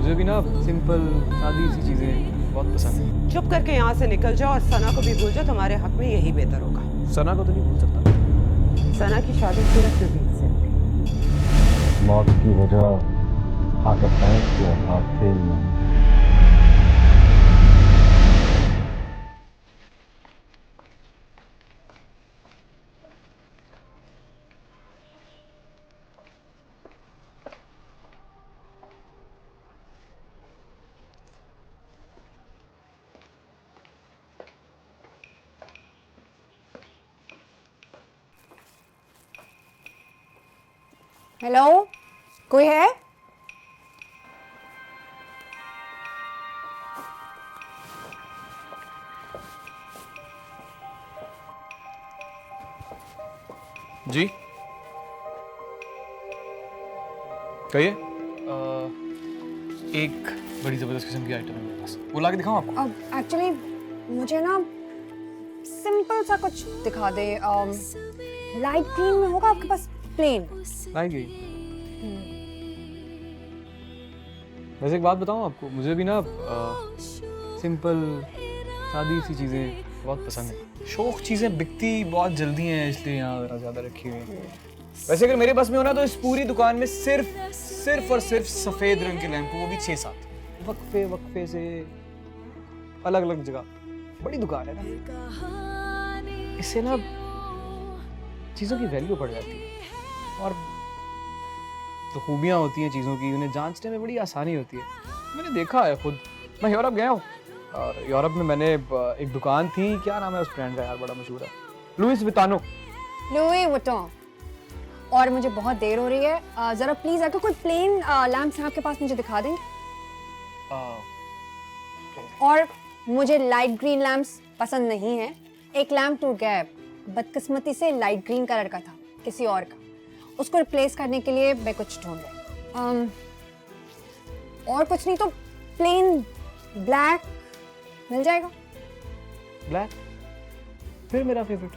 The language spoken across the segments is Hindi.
मुझे भी ना सिंपल सादी सी चीजें बहुत पसंद है। चुप करके यहाँ से निकल जाओ और सना को भी भूल जाओ, तुम्हारे हक में यही बेहतर होगा। सना को तो नहीं भूल सकता। सना की शादी सिर्फ नबील से होगी। मौत की वजह आदत है कि आप फेल नहीं। हेलो, कोई है? जी कहिए। एक बड़ी जबरदस्त किस्म की आइटम है मेरे पास, वो लाके दिखाऊं आपको? अब एक्चुअली मुझे ना सिंपल सा कुछ दिखा दे। लाइट ग्रीन में होगा आपके पास? प्लेन लाएंगे। वैसे एक बात बताऊं आपको, मुझे भी ना सिंपल सादी सी चीजें बहुत पसंद है। शौक चीजें बिकती बहुत जल्दी हैं, इसलिए यहाँ जरा ज्यादा रखी हुई है। वैसे अगर मेरे पास में होना तो इस पूरी दुकान में सिर्फ और सिर्फ सफेद रंग के लैंप, वो भी 6-7 वक्फे वक्फे से अलग अलग जगह। बड़ी दुकान है ना, इससे ना चीजों की वैल्यू बढ़ जाती है और जो खूबियाँ होती हैं चीज़ों की, उन्हें जांचने में बड़ी आसानी होती है। मैंने देखा है खुद। मैं यूरोप गया हूँ और यूरोप में मैंने एक दुकान थी, क्या नाम है उस ब्रांड का यार, बड़ा मशहूर है, लुइस विटानो। Louis Vuitton. और मुझे बहुत देर हो रही है, जरा प्लीज अगर कोई प्लेन लैंप्स हैं आपके पास मुझे दिखा देंगे। और मुझे लाइट ग्रीन लैंप्स पसंद नहीं है। एक लैंप टूट गया है, बदकिस्मती से लाइट ग्रीन कलर का था किसी और का, उसको रिप्लेस करने के लिए मैं कुछ ढूंढ रही हूँ। और कुछ नहीं तो प्लेन ब्लैक मिल जाएगा? ब्लैक फिर मेरा फेवरेट,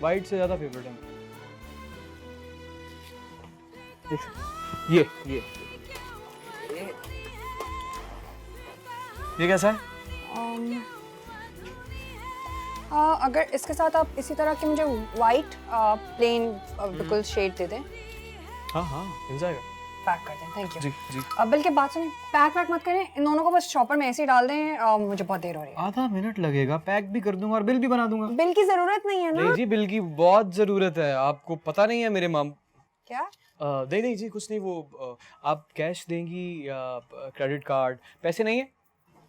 वाइट से ज्यादा फेवरेट है। ये कैसा है? अगर इसके साथ आप इसी तरह के मुझे वाइट प्लेन बिल्कुल शेड दे दें। हाँ मिल जाएगा। पैक कर दें, थैंक यू। जी जी। अब बल्कि बात सुनिए, पैक मत करें, इन दोनों को बस शॉपर में ऐसे ही डाल दें। मुझे बहुत देर हो रही है। आधा मिनट लगेगा, पैक भी कर दूंगा और बिल भी बना दूंगा। बिल की जरूरत नहीं है ना? नहीं जी, बिल की बहुत जरूरत है, आपको पता नहीं है मेरे माम। क्या? नहीं जी, कुछ नहीं। वो आप कैश देंगी या क्रेडिट कार्ड? पैसे नहीं है?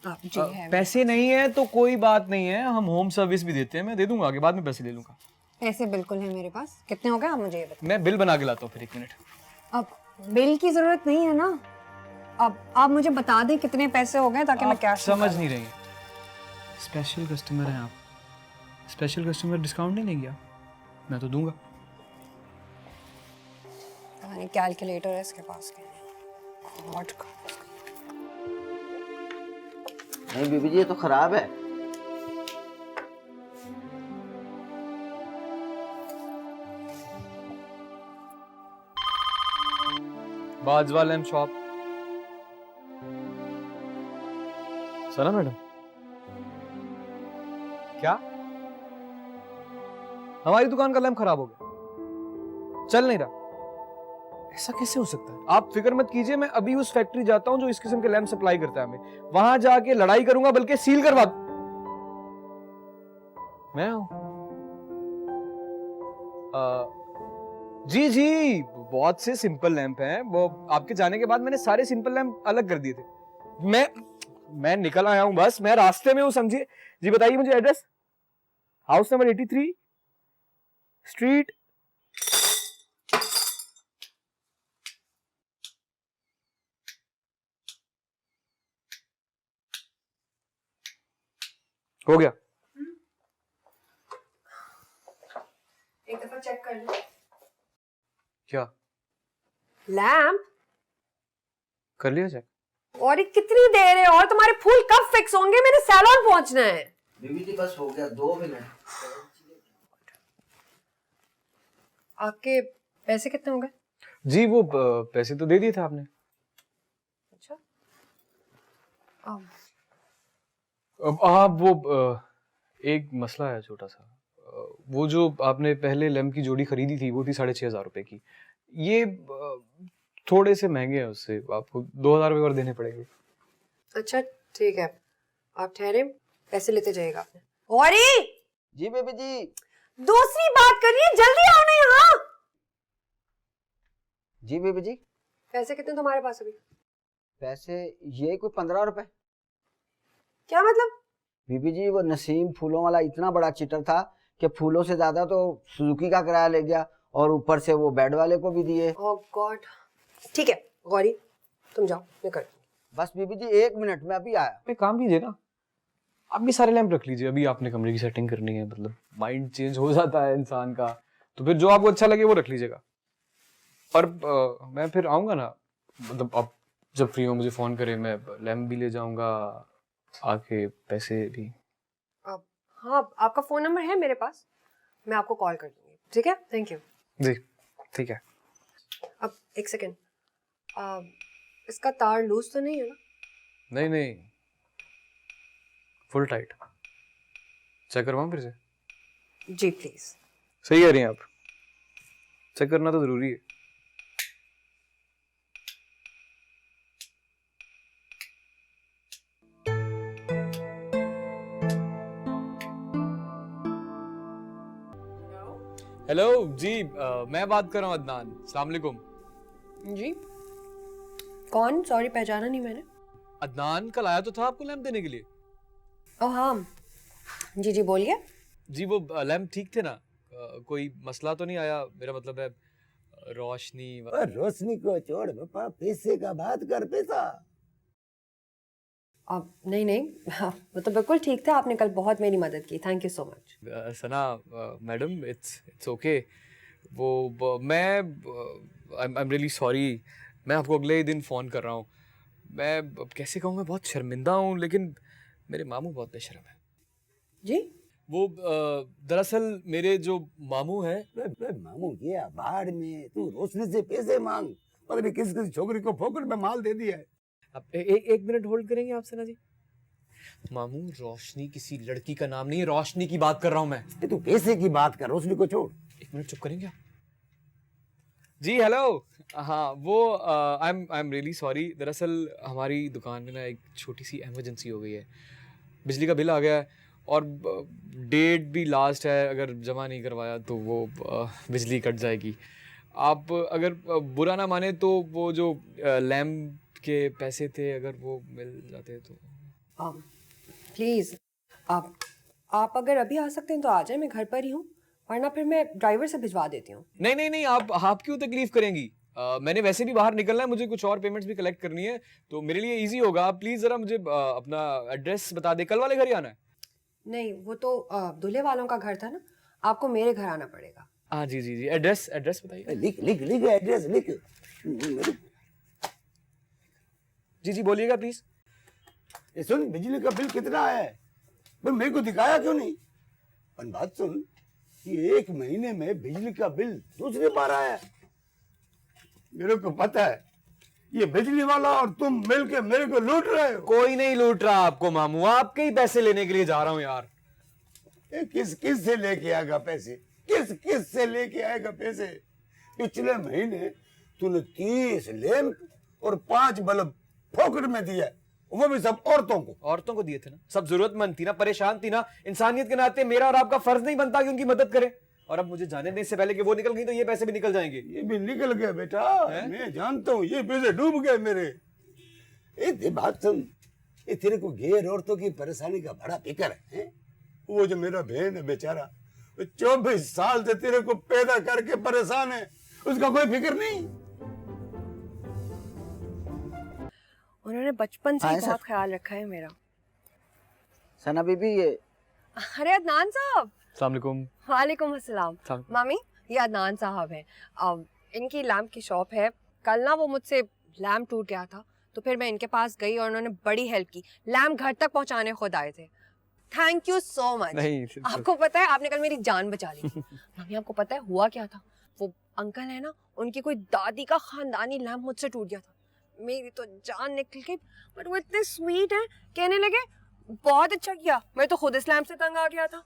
जी है। पैसे नहीं है तो कोई बात नहीं है, हम होम सर्विस भी देते हैं, मैं दे दूंगा, आगे बाद में पैसे ले लूंगा। पैसे बिल्कुल है मेरे पास। कितने हो गए आप मुझे ये बताओ। मैं बिल बना के लाता हूँ फिर, 1 मिनट। अब बिल की जरूरत नहीं है ना, अब आप मुझे बता दें कितने पैसे हो गए ताकि मैं कैश समझ नहीं रही। स्पेशल कस्टमर हैं आप, स्पेशल कस्टमर डिस्काउंट नहीं लेंगे आप? मैं तो दूंगा। कैलकुलेटर है इसके पास। नहीं बीबी जी, ये तो खराब है। Bajwa lamp shop. Sana madam, क्या हमारी दुकान का लैम्प खराब हो गया, चल नहीं रहा? ऐसा कैसे हो सकता है? आप फिक्र मत कीजिए, मैं अभी उस फैक्ट्री जाता हूं जो इस किस्म के लैम्प सप्लाई करता है हमें, वहां जाके लड़ाई करूंगा, बल्कि सील करवा। मैं हूं? जी बहुत से सिंपल लैंप हैं, वो आपके जाने के बाद मैंने सारे सिंपल लैंप अलग कर दिए थे। मैं निकल आया हूं, बस मैं रास्ते में हूं, समझिए। जी बताइए मुझे एड्रेस। House number 83 street. हो गया। एक दफा चेक कर लो। क्या लैंप कर लिया चेक? और ये कितनी देर है? और तुम्हारे फूल कब फिक्स होंगे? मेरे सैलून पहुंचना है। बीबी जी बस हो गया, 2 मिनट। आपके पैसे कितने हो गए? जी वो पैसे तो दे दिए थे आपने। अच्छा अब आप वो एक मसला है छोटा सा। वो जो आपने पहले लैम्प की जोड़ी खरीदी थी वो थी 6,500 रुपए की। ये थोड़े से महंगे हैं उससे, आपको 2,000 रुपए और देने पड़ेंगे। अच्छा ठीक है, आप ठहरे, पैसे लेते जाइएगा आपने। गौरी, जी बेबी जी। दूसरी बात करिए, जल्दी आओ ना यहाँ। जी बेबी जी। पैसे कितने तुम्हारे पास अभी? पैसे ये कोई 15 रुपए। क्या मतलब? बीबी जी वो नसीम फूलों वाला इतना बड़ा चिटर था कि फूलों से ज्यादा तो सुजुकी का किराया ले गया और ऊपर से वो बेड वाले को भी दिए। ओह गॉड। ठीक है गौरी, तुम जाओ, मैं कर। बस बीबी जी 1 मिनट में अभी आया। एक काम कीजिए ना, आप भी सारे लैंप रख लीजिए। अभी आपने कमरे की सेटिंग करनी है, मतलब माइंड चेंज हो जाता है इंसान का, तो फिर जो आपको अच्छा लगे वो रख लीजिएगा। और मैं फिर आऊँगा ना, मतलब आप जब फ्री हो मुझे फ़ोन करें, मैं लैंप भी ले जाऊँगा, आके पैसे भी। हाँ, आपका फ़ोन नंबर है मेरे पास, मैं आपको कॉल कर दूँगी, ठीक है? Thank you. जी ठीक है। अब एक सेकेंड, इसका तार लूज तो नहीं है ना? नहीं नहीं, फुल टाइट। चेक करवाऊँ फिर से? जी प्लीज़। सही कह रही हैं आप, चेक करना तो ज़रूरी है। हेलो जी, मैं बात कर रहा हूँ अदनान। अस्सलाम वालेकुम। जी कौन? सॉरी पहचाना नहीं मैंने। अदनान कल आया तो था आपको लैंप देने के लिए। ओह हाँ जी जी बोलिए। जी वो लैंप ठीक थे ना? कोई मसला तो नहीं आया? मेरा मतलब है रोशनी रोशनी को छोड़ पापा, पैसे का बात कर। पैसा अब नहीं नहीं, हाँ, वो तो बिल्कुल ठीक था, आपने कल बहुत मेरी मदद की, thank you so much. Sana madam, it's okay. मैं आई एम रियली सॉरी। मैं आपको अगले ही दिन फ़ोन कर रहा हूँ। मैं अब कैसे कहूँ, मैं बहुत शर्मिंदा हूँ, लेकिन मेरे मामू बहुत बेशर्म है। जी वो दरअसल मेरे जो मामू हैं, मामू गया बाहर में, तू रोशनी से पैसे मांग। पता नहीं किस किस छोकरी को फोकट में माल दे दिया है। आप एक मिनट होल्ड करेंगे आप सना जी? मामू, रोशनी किसी लड़की का नाम नहीं है, रोशनी की बात कर रहा हूँ मैं। तू पैसे की बात कर, रोशनी को छोड़। एक मिनट चुप करेंगे आप? जी हेलो। हाँ वो आई एम रियली सॉरी। दरअसल हमारी दुकान में ना एक छोटी सी इमरजेंसी हो गई है। बिजली का बिल आ गया है और डेट भी लास्ट है, अगर जमा नहीं करवाया तो वो बिजली कट जाएगी। आप अगर बुरा ना माने तो वो जो लैम्प के पैसे थे अगर वो मिल जाते तो। प्लीज़ आप अगर अभी आ सकते हैं तो आ जाए, मैं घर पर ही हूँ, वरना फिर मैं ड्राइवर से भिजवा देती हूँ। नहीं नहीं नहीं, आप क्यों तकलीफ करेंगी? मैंने वैसे भी बाहर निकलना है, मुझे कुछ और पेमेंट्स भी कलेक्ट करनी है, तो मेरे लिए इजी होगा। आप प्लीज़ ज़रा मुझे अपना एड्रेस बता दें। कल वाले घर ही आना है? नहीं वो तो दूल्हे वालों का घर था ना, आपको मेरे घर आना पड़ेगा। हाँ जी जी जी, एड्रेस बताइए। लिख लिख लिख एड्रेस लिख। जी जी बोलिएगा प्लीज़। ये सुन, बिजली का बिल कितना है भाई, मेरे को दिखाया क्यों नहीं? और बात सुन, ये 1 महीने में बिजली का बिल दूसरी बार आया। मेरे को पता है ये बिजली वाला और तुम मिलके मेरे को लूट रहे हो। कोई नहीं लूट रहा आपको मामू, आपके ही पैसे लेने के लिए जा रहा हूँ यार। किस किस से लेके आएगा पैसे? किस किस से लेके आएगा पैसे? पिछले महीने तूने 30 लैंप और 5 बल्ब फोकट में दिया, वो भी सब औरतों को दिए थे ना, सब जरूरतमंद थी ना, परेशान थी ना। इंसानियत के नाते मेरा और आपका फर्ज नहीं बनता कि उनकी मदद करें? और अब मुझे जाने देने से पहले कि वो निकल गई तो ये पैसे भी निकल जाएंगे। ये भी निकल गए बेटा, मैं जानता हूँ, ये पैसे डूब गए मेरे। ये बात सुन, ये तेरे को गैर औरतों की परेशानी का बड़ा फिक्र है? वो जो मेरा बहन है बेचारा, 24 साल से तेरे को पैदा करके परेशान है, उसका कोई फिक्र नहीं। उन्होंने बचपन से हाँ, ही सर। बहुत ख्याल रखा है मेरा। सना बीबी ये अरे अदनान साहब। अस्सलाम वालेकुम। वालेकुम अस्सलाम। सलाम। मामी ये अदनान साहब हैं, इनकी लैम्प की शॉप है। कल ना वो मुझसे लैम्प टूट गया था तो फिर मैं इनके पास गई और उन्होंने बड़ी हेल्प की, लैम्प घर तक पहुंचाने खुद आए थे। Thank you so much. नहीं आपको पता है आपने कल मेरी जान बचा ली। मामी आपको पता है हुआ क्या था? वो अंकल है ना, उनकी कोई दादी का खानदानी लैम्प मुझसे टूट गया था। मेरी तो जान निकल गई, बट वो इतने स्वीट है, कहने लगे बहुत अच्छा किया, मैं तो खुद इस्लाम से तंग आ गया था।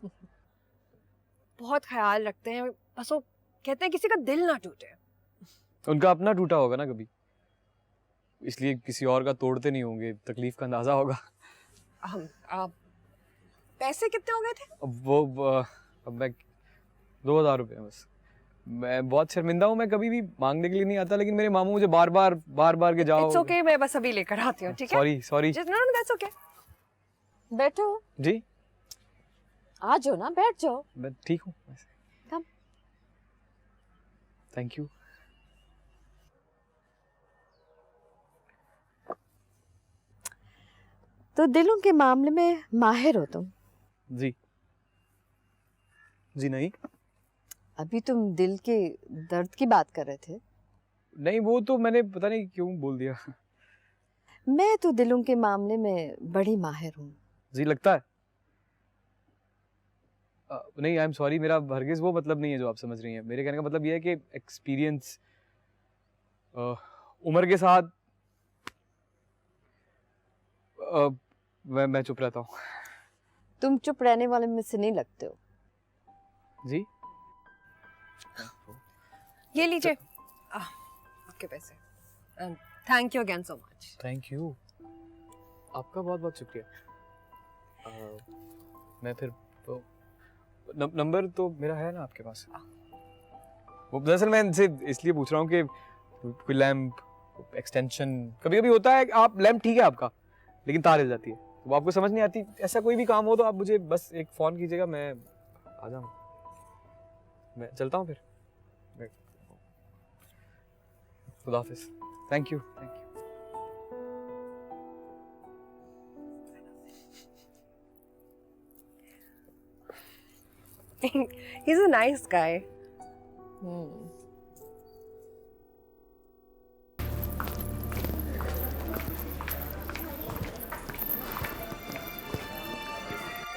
बहुत ख्याल रखते हैं, बस वो कहते हैं किसी का दिल ना टूटे। उनका अपना टूटा होगा ना कभी, इसलिए किसी और का तोड़ते नहीं होंगे, तकलीफ का अंदाजा होगा। पैसे कितने हो गए थे? अब मैं 2000 रुपये बस। मैं बहुत शर्मिंदा हूँ, मैं कभी भी मांगने के लिए नहीं आता, लेकिन मेरे मामू मुझे बार बार के जाओ। इट्स ओके, मैं बस अभी लेकर आती हूँ, ठीक है? Sorry no that's okay. बैठो, जी, आ जाओ ना, बैठ जाओ। मैं ठीक हूँ। Come. Thank you. तो दिलों के मामले में माहिर हो तुम। जी नहीं, अभी तुम दिल के दर्द की बात कर रहे थे। नहीं वो तो मैंने पता नहीं क्यों बोल दिया। मैं तो दिलों के मामले में बड़ी माहिर हूँ। जी लगता है। नहीं आई एम सॉरी, मेरा हरगिज वो मतलब नहीं है जो आप समझ रही हैं। मेरे कहने का मतलब ये है कि एक्सपीरियंस उम्र के साथ मैं चुप रहता हूँ। तुम चुप रहने वाले में से नहीं लगते हो। जी ये लीजिए आपके पैसे, and thank you again so much. Thank you, आपका बहुत बहुत शुक्रिया। मैं फिर तो नंबर तो मेरा है ना आपके पास? वो दरअसल मैं इनसे इसलिए पूछ रहा हूँ कि कोई लैंप एक्सटेंशन कभी कभी होता है, आप लैंप ठीक है आपका, लेकिन तार हिल जाती है, तो वो आपको समझ नहीं आती। ऐसा कोई भी काम हो तो आप मुझे बस एक फ़ोन कीजिएगा, मैं आ जाऊँगा। मैं चलता हूँ फिर। खुदा हाफिज़। Thank you. He's a nice guy.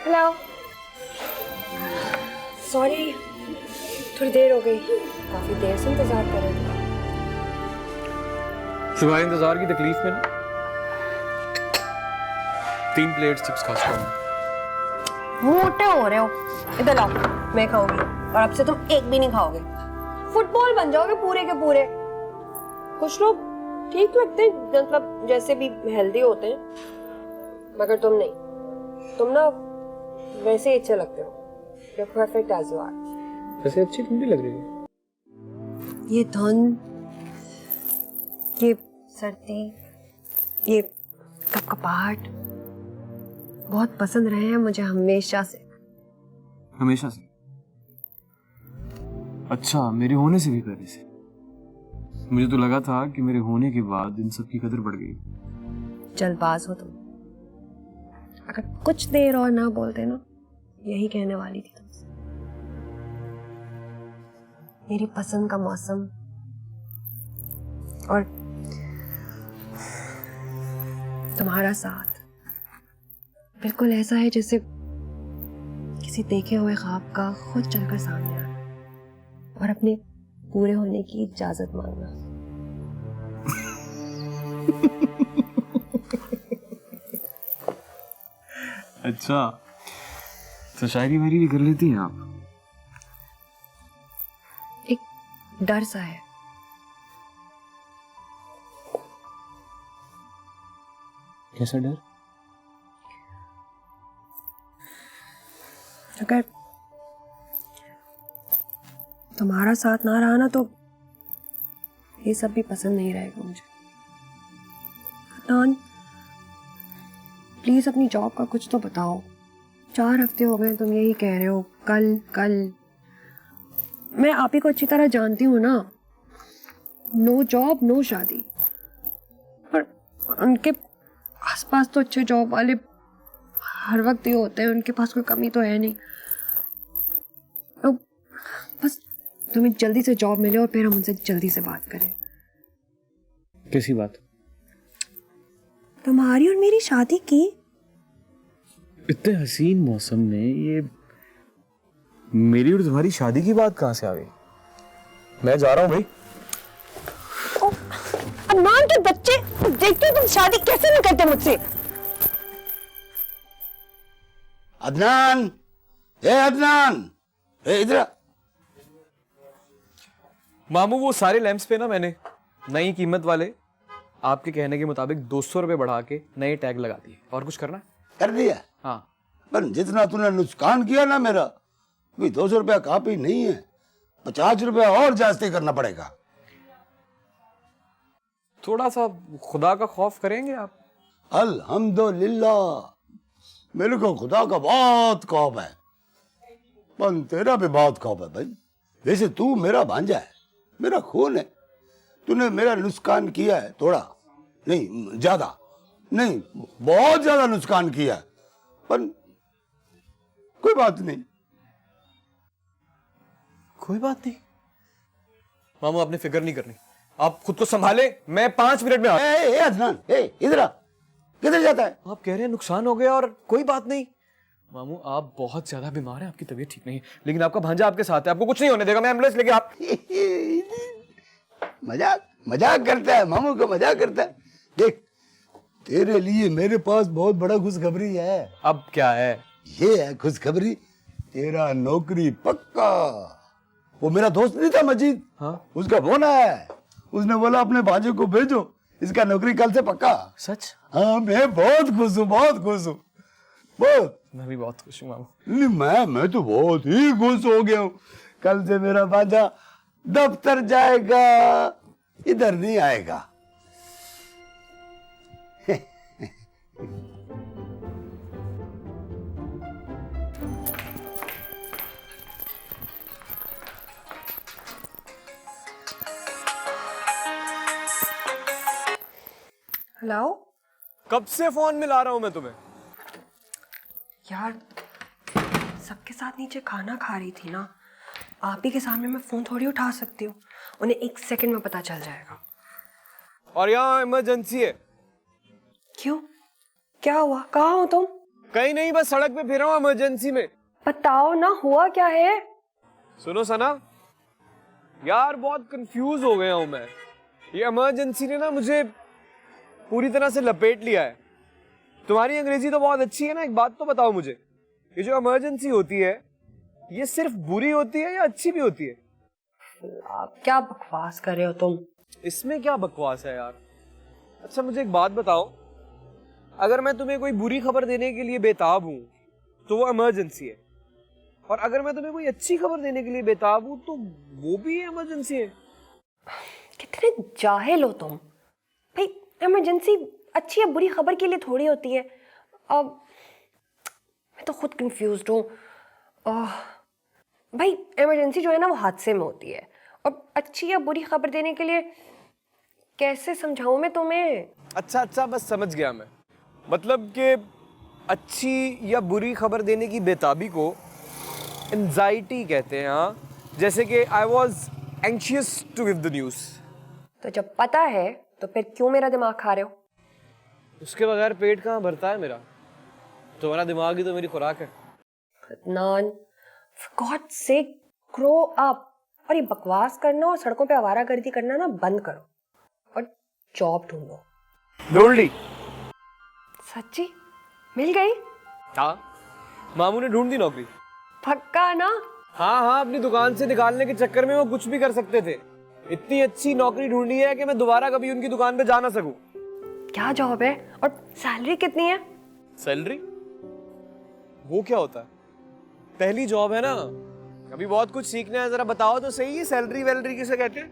Hello, sorry थोड़ी देर हो गई, काफी देर से इंतजार कर रहे थे। तुम्हारे इंतजार की तकलीफ में ना 3 प्लेट चिप्स खा चुका हूँ। मोटे हो रहे हो, इधर लाओ, मैं खाऊंगी, और अब से तुम एक भी नहीं खाओगे। फुटबॉल बन जाओगे पूरे के पूरे। कुछ लोग ठीक लगते हैं, मतलब जैसे भी हेल्दी होते हैं, मगर तुम नहीं, तुम ना वैसे ही अच्छे लगते हो। You're perfect as you are. वैसे अच्छी ठंडी लग रही है। ये धुंध, ये सर्दी, ये कपकपाहट बहुत पसंद रहे हैं मुझे हमेशा से। हमेशा से? अच्छा, मेरे होने से भी पहले से? मुझे तो लगा था कि मेरे होने के बाद इन सब की कदर बढ़ गई। जल्दबाज हो तुम। अगर कुछ देर और ना बोलते ना, यही कहने वाली थी तुमसे। मेरी पसंद का मौसम और तुम्हारा साथ बिल्कुल ऐसा है जैसे किसी देखे हुए ख्वाब का खुद चलकर सामने आना और अपने पूरे होने की इजाजत मांगना। अच्छा, तो शायरी वायरी भी कर लेती हैं आप? एक डर सा है। कैसा डर? अगर तुम्हारा साथ ना रहा ना, तो ये सब भी पसंद नहीं रहेगा मुझे। अदनान, प्लीज अपनी जॉब का कुछ तो बताओ। 4 हफ्ते हो गए तुम यही कह रहे हो, कल कल। मैं आप ही को अच्छी तरह जानती हूँ ना, नो जॉब नो शादी। पर उनके आसपास तो अच्छे जॉब वाले हर वक्त ये होते हैं, उनके पास कोई कमी तो है नहीं। तो बस तुम्हें जल्दी से जॉब मिले और फिर हम उनसे जल्दी से बात करें। कैसी बात? तुम्हारी और मेरी शादी की। इतने हसीन मौसम में ये मेरी और तुम्हारी शादी की बात कहाँ से आ गई? मैं जा रहा हूँ भाई। अदनान के बच्चे, देखते हो तुम शादी कैसे नहीं करते मुझसे। अदनान, अदनान, इधर। मामू वो सारे लैंप्स पे ना मैंने नई कीमत वाले आपके कहने के मुताबिक 200 रुपए बढ़ा के नए टैग लगा दिए। और कुछ करना है? कर दिया। हाँ। पर जितना तूने नुकसान किया ना मेरा, कोई 200 रुपया काफी नहीं है, 50 रुपया और जास्ती करना पड़ेगा। थोड़ा सा खुदा का खौफ करेंगे आप? अल्हम्दुलिल्लाह, मेरे को खुदा का बहुत खौफ है, पर तेरा भी बहुत खौफ है भाई। वैसे तू मेरा भांजा है, मेरा खून है। तूने मेरा नुकसान किया है, थोड़ा नहीं, ज्यादा नहीं, बहुत ज्यादा नुकसान किया है, पर कोई बात नहीं। कोई बात नहीं मामू, आपने फिक्र नहीं करनी, आप खुद को संभाले, मैं 5 मिनट में अदनान, इधर आ। किधर जाता है? आप कह रहे हैं नुकसान हो गया और कोई बात नहीं। मामू आप बहुत ज्यादा बीमार हैं, आपकी तबीयत ठीक नहीं है, लेकिन आपका भांजा आपके साथ है, आपको कुछ नहीं होने देगा। मैं एम्बुलेंस लेके आप मजाक करता है, मामू को मजाक करता है। देख, तेरे लिए मेरे पास बहुत बड़ा खुशखबरी है। अब क्या है? ये है खुशखबरी, तेरा नौकरी पक्का। वो मेरा दोस्त नहीं था मजीद? हाँ। उसका फोन आया है, उसने बोला अपने भांजे को भेजो, इसका नौकरी कल से पक्का। सच? हाँ, मैं बहुत खुश हूँ, बहुत खुश हूँ, बहुत। मैं भी बहुत खुश हूँ मामू। नहीं, मैं तो बहुत ही खुश हो गया हूँ। कल से मेरा भांजा दफ्तर जाएगा, इधर नहीं आएगा। हेलो कब से फोन मिला रहा हूं मैं तुम्हें? यार, सबके साथ नीचे खाना खा रही थी ना, आप ही के सामने मैं फोन थोड़ी उठा सकती हूँ, उन्हें 1 सेकंड में पता चल जाएगा। और यहाँ इमरजेंसी है। क्यों, क्या हुआ, कहाँ हो तुम? कहीं नहीं, बस सड़क पे फिर रहा हूँ इमरजेंसी में। बताओ ना, हुआ क्या है? सुनो सना, यार बहुत कंफ्यूज हो गया हूँ मैं। ये इमरजेंसी ने ना मुझे पूरी तरह से लपेट लिया है। तुम्हारी अंग्रेजी तो बहुत अच्छी है ना, एक बात तो बताओ मुझे, ये जो इमरजेंसी होती है ये सिर्फ बुरी होती है या अच्छी भी होती है? आप क्या बकवास कर रहे हो तुम? इसमें क्या बकवास है यार? अच्छा मुझे एक बात बताओ, अगर मैं तुम्हें कोई बुरी खबर देने के लिए बेताब हूँ तो वो इमरजेंसी है, और अगर मैं तुम्हें कोई अच्छी खबर देने के लिए बेताब हूँ तो वो भी इमरजेंसी है। कितने जाहिल हो तुम भाई। इमरजेंसी अच्छी या बुरी खबर के लिए थोड़ी होती है। अब मैं तो खुद कंफ्यूज्ड हूँ। भाई इमरजेंसी जो है ना वो हादसे में होती है, और अच्छी या बुरी खबर देने के लिए कैसे समझाऊं मैं तुम्हें? अच्छा बस समझ गया मैं। मतलब कि अच्छी या बुरी खबर देने की बेताबी को एंजाइटी कहते हैं। हाँ, जैसे कि I was anxious to give the news. तो जब पता है तो फिर क्यों मेरा दिमाग खा रहे हो? उसके बगैर पेट कहाँ भरता है मेरा? तुम्हारा दिमाग ही तो मेरी खुराक है। Adnan, for God's sake, grow up। और ये बकवास करना और सड़कों पे आवारागर्दी करना ना बंद करो, और जॉब ढूंढो। ढूंढ ली? सच्ची मिल गई? हाँ, मामू ने ढूंढ दी नौकरी। पक्का ना? हाँ, अपनी दुकान से निकालने के चक्कर में वो कुछ भी कर सकते थे। इतनी अच्छी नौकरी ढूंढी है कि मैं दोबारा कभी उनकी दुकान पे जा ना सकूं। क्या जॉब है और सैलरी कितनी है? सैलरी? वो क्या होता है? पहली जॉब है ना, अभी बहुत कुछ सीखना है। जरा बताओ तो सही, सैलरी वैलरी किसे कहते हैं?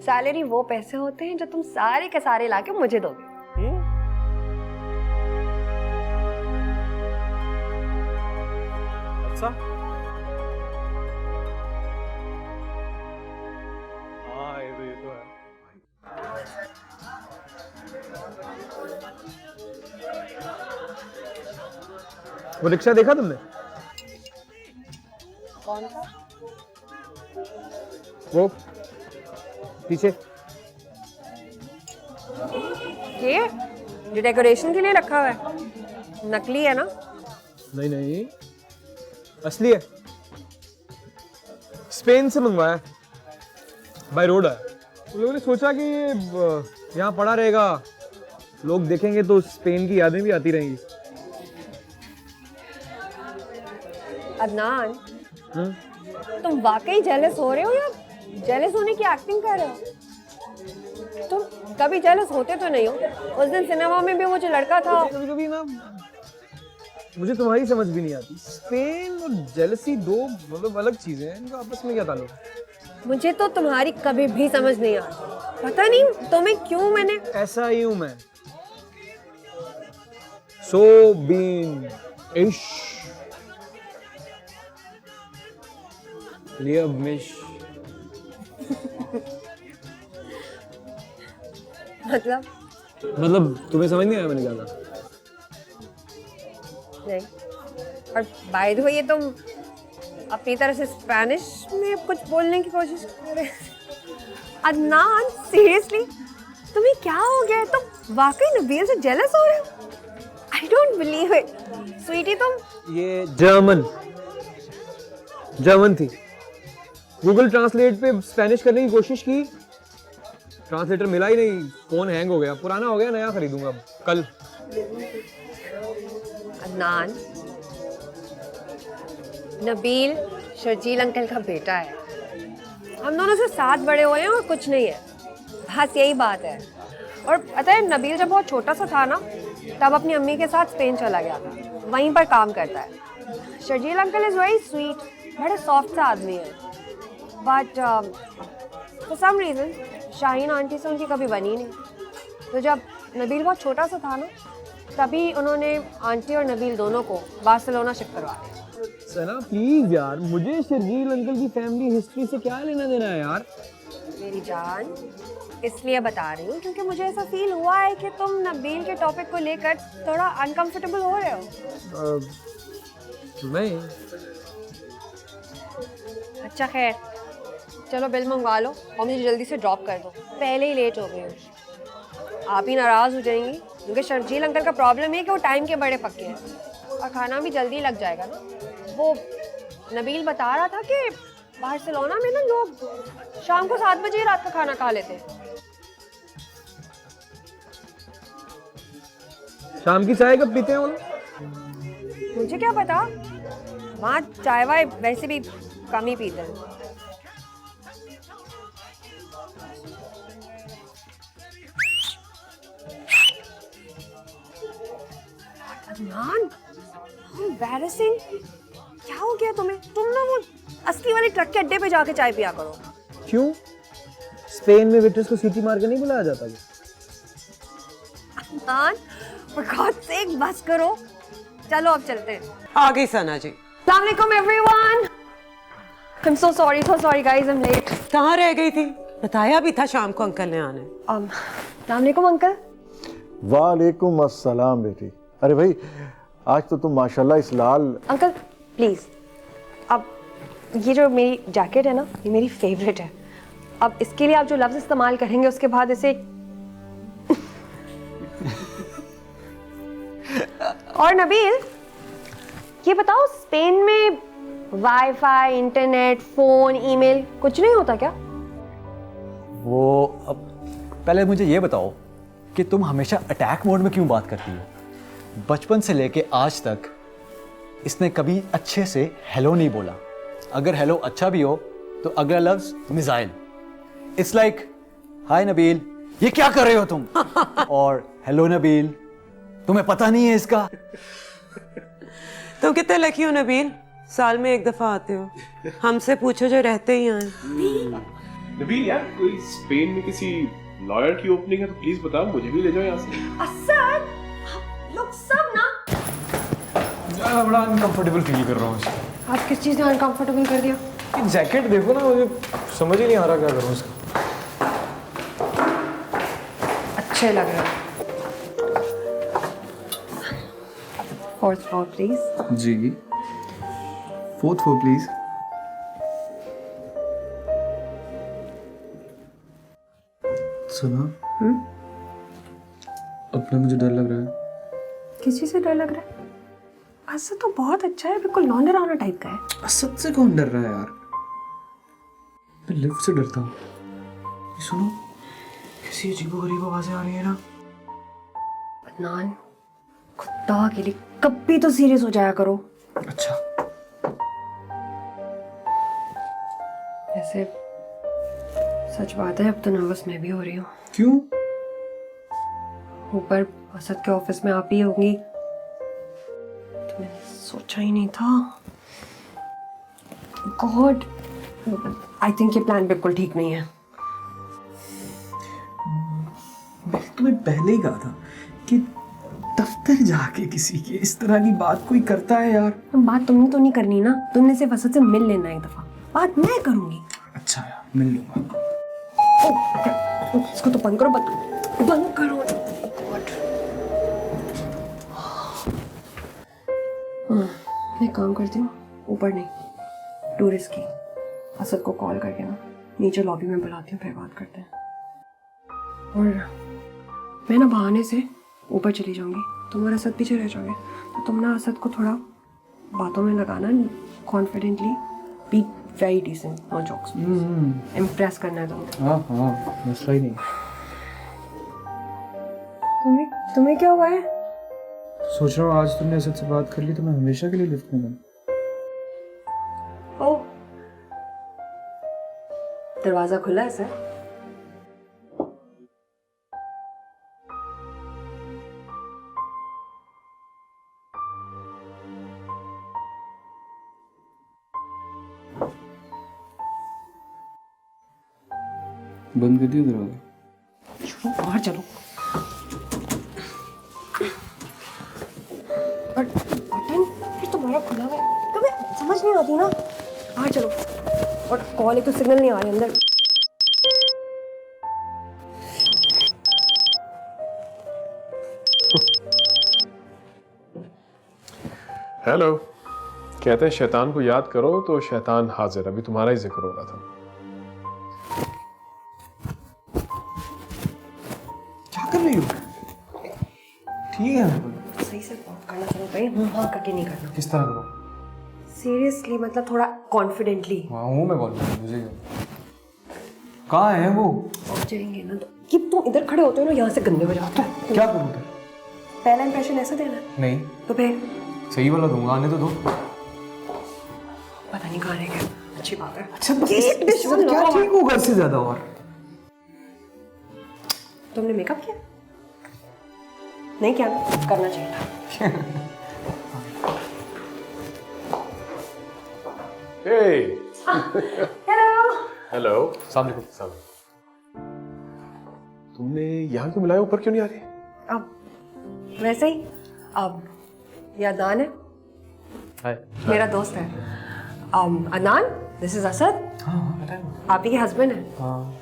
सैलरी वो पैसे होते हैं जो तुम सारे के सारे लाके मुझे दोगे। अच्छा, हाँ ये तो है। वो रिक्शा देखा तुमने? कौन सा? वो पीछे। ये जो डेकोरेशन के लिए रखा हुआ है, नकली है ना? नहीं, असली है। स्पेन से मंगवाया, बाय रोड है। उन लोगों ने सोचा कि ये यहाँ पड़ा रहेगा, लोग देखेंगे तो स्पेन की यादें भी आती रहेंगी। अदनान, तुम वाकई जेलस हो रहे हो या जेलस होने की एक्टिंग कर रहे हो? तुम कभी जेलस होते तो नहीं हो। उस दिन सिनेमा में भी वो जो लड़का था, कभी कभी ना मुझे तुम्हारी समझ भी नहीं आती। स्पेन और जेलसी दो मतलब अलग चीजें हैं, इनका आपस में क्या ताल्लुक है? मुझे तो तुम्हारी कभी भी समझ नहीं आती। पता नहीं तुम्हें क्यों मैंने। ऐसा ही हूं मैं। सो बीन इश लिया मिश। मतलब तुम्हें समझ नहीं आया मैंने क्या कहा? नहीं। और बाय द वे, ये तुम अपनी तरह से स्पेनिश में कुछ बोलने की कोशिश कर रहे हो। अदनान, सीरियसली तुम्हें क्या हो गया है? तुम वाकई नबील से जेलस हो रहे हो? I don't believe it. Sweetie, तुम ये जर्मन थी। गूगल ट्रांसलेट पे स्पेनिश करने की कोशिश की, ट्रांसलेटर मिला ही नहीं। फोन हैंग हो गया, पुराना हो गया, नया खरीदूंगा अब कल। अदनान, नबील शर्जील अंकल का बेटा है। हम दोनों से साथ बड़े हुए हैं और कुछ नहीं है, बस यही बात है। और पता है, नबील जब बहुत छोटा सा था ना, तब अपनी अम्मी के साथ स्पेन चला गया था, वहीं पर काम करता है। Sharjeel uncle is very sweet, बड़े सॉफ्ट सा आदमी है। But for some reason Shaheen aunty से उनकी कभी बनी नहीं। तो जब नबील बहुत छोटा सा था ना, तभी उन्होंने आंटी और नबील दोनों को बार्सिलोना शिफ्ट करवा दिया। सना प्लीज यार, मुझे शर्जील अंकल की फैमिली हिस्ट्री से क्या लेना देना है यार। मेरी जान, इसलिए बता रही हूँ क्योंकि मुझे ऐसा फील हुआ है कि तुम नबील के टॉपिक को लेकर थोड़ा अनकंफर्टेबल हो रहे हो। नहीं। अच्छा खैर, चलो बिल मंगवा लो और मुझे जल्दी से ड्रॉप कर दो, पहले ही लेट हो गई हूँ। आप ही नाराज़ हो जाएंगी क्योंकि शर्जील अंकल का प्रॉब्लम है कि वो टाइम के बड़े पक्के हैं और खाना भी जल्दी लग जाएगा ना। वो नबील बता रहा था कि बार्सिलोना में ना लोग शाम को 7 बजे रात का खाना खा लेते हैं। शाम की चाय कब पीते हैं वो लोग? मुझे क्या पता, वहाँ चाय वाय वैसे भी कम ही पीते हैं। अदनान, एम्बैरेसिंग। क्या हो गया तुम्हें? तुम ना वो असली वाले ट्रक के अड्डे पे जाके चाय पिया करो। क्यों? स्पेन में वेटर्स को सीटी मार के नहीं बुलाया जाता क्या? अदनान, for God's sake, बस करो। चलो अब चलते हैं। आ गई सना जी। अस्सलाम वालेकुम everyone. I'm so sorry guys, I'm late। कहाँ रह गई थी? बताया भी था शाम को अंकल ने आना है। अस्सलाम वालेकुम अंकल। वालेकुम अस्सलाम बेटी। अरे भाई, आज तो तुम माशाल्लाह इस लाल। अंकल प्लीज, अब ये जो मेरी जैकेट है ना, ये मेरी फेवरेट है। अब इसके लिए आप जो लफ्ज इस्तेमाल करेंगे उसके बाद इसे और नबील, ये बताओ, स्पेन में वाईफाई, इंटरनेट, फोन, ईमेल कुछ नहीं होता क्या? वो अब पहले मुझे ये बताओ कि तुम हमेशा अटैक मोड में क्यों बात करती हो? बचपन से लेके आज तक इसने कभी अच्छे से हेलो नहीं बोला। अगर हेलो अच्छा भी हो तो अगला लफ्ज मिसाइल। इट्स लाइक हाय नबील, ये क्या कर रहे हो तुम? और हेलो नबील, तुम्हें पता नहीं है इसका? तुम कितने लकी हो नबील, साल में एक दफा आते हो। हमसे पूछो जो रहते ही आए। नबील यार, कोई स्पेन में किसी लॉयर की ओपनिंग है तो प्लीज बताओ, मुझे भी ले जाओ यहाँ से। असद, लोग सब ना। मैं बड़ा अनकंफर्टेबल फील कर रहा हूँ। आप किस चीज़ ने अनकंफर्टेबल कर दिया? ये जैकेट देखो ना, मुझे समझ ही नहीं आ रहा क्या करूँ इसका। अच्छे लग रहे हो। 4th floor please. जी 4th floor प्लीज। सुना? अपना मुझे डर लग रहा है। किस चीज़ से डर लग रहा है? असद तो बहुत अच्छा है, बिल्कुल नॉन डरावना टाइप का है। असद से कौन डर रहा है यार? मैं लिफ्ट से डरता हूँ। सुनो, कैसी अजीबोगरीब आवाजें आ रही है ना। अदनान, खुदा के लिए कभी तो सीरियस हो जाया करो। अच्छा, ऐसे सच बात है, अब तो नर्वस मैं भी हो रही हूँ। क्यों? ऊपर असद के ऑफिस में आप ही होंगी, तो मैंने सोचा ही नहीं था। गॉड, आई थिंक ये प्लान बिल्कुल ठीक नहीं है। मैंने तुम्हें पहले ही कहा था कि दफ्तर जाके किसी के इस तरह की बात कोई करता है यार। बात तुमने तो नहीं करनी ना, तुमने सिर्फ असद से मिल लेना एक दफा, बात मैं करूंगी। अच्छा यार, मिल लूंगा। इसको तो बंद करो, बंद करो। मैं काम करती हूँ, ऊपर नहीं, टूरिस्ट की असद को कॉल करके ना नीचे लॉबी में बुलाती हूँ, फिर बात करते हैं। और मैं ना बहाने से ऊपर चली जाऊंगी, तुम और असद पीछे रह जाओगे, तो तुम ना असद को थोड़ा बातों में लगाना, confidently, be very decent, no jokes, impress करना है तुम्हें। हाँ हाँ, मसला ही नहीं। तुम्हें क्या हुआ है? सोच रहा हूँ आज तुमने असद से बात कर ली तो मैं हमेशा के लिए लिफ्ट में दूँ। ओह, दरवाजा खुला है सर। बंद कर दिया दरवाजा? चलो बाहर चलो। बटन फिर तुम्हारा खुला हुआ है, तुम्हें समझ नहीं आती ना। बाहर चलो। और कॉल एक तो सिग्नल नहीं आ रही अंदर। हेलो, कहते हैं शैतान को याद करो तो शैतान हाजिर। अभी तुम्हारा ही जिक्र हो रहा था। क्या कर रही हो? ठीक है, सही से बात करना करो भाई, हाँ करके नहीं करना। किस तरह करो? सीरियसली, मतलब थोड़ा कॉन्फिडेंटली। हाँ हूँ मैं, कॉल मुझे क्या? कहाँ है वो? पहुंच जाएंगे ना तो कि तुम इधर खड़े होते हो ना, यहाँ से गंदे हो जाते हो। क्या करूँ फिर? पहला इंप्रेशन ऐसा देना? नहीं, तो फिर सही वाला दूंगा, आने तो दो। पता नहीं कहाँ रह गया। अच्छी बात है। अच्छा, क्या ठीक होगा इससे ज्यादा? और तुमने मेकअप किया? नहीं किया, करना चाहिए था। हेलो। सामने को। तुमने यहाँ क्यों बुलाया? ऊपर क्यों नहीं आ रही? अब वैसे ही, अब ये अदनान है, हाय। मेरा दोस्त है। Adnan, this is Asad. हाँ बताए। आप ही के हस्बैंड है। हाँ।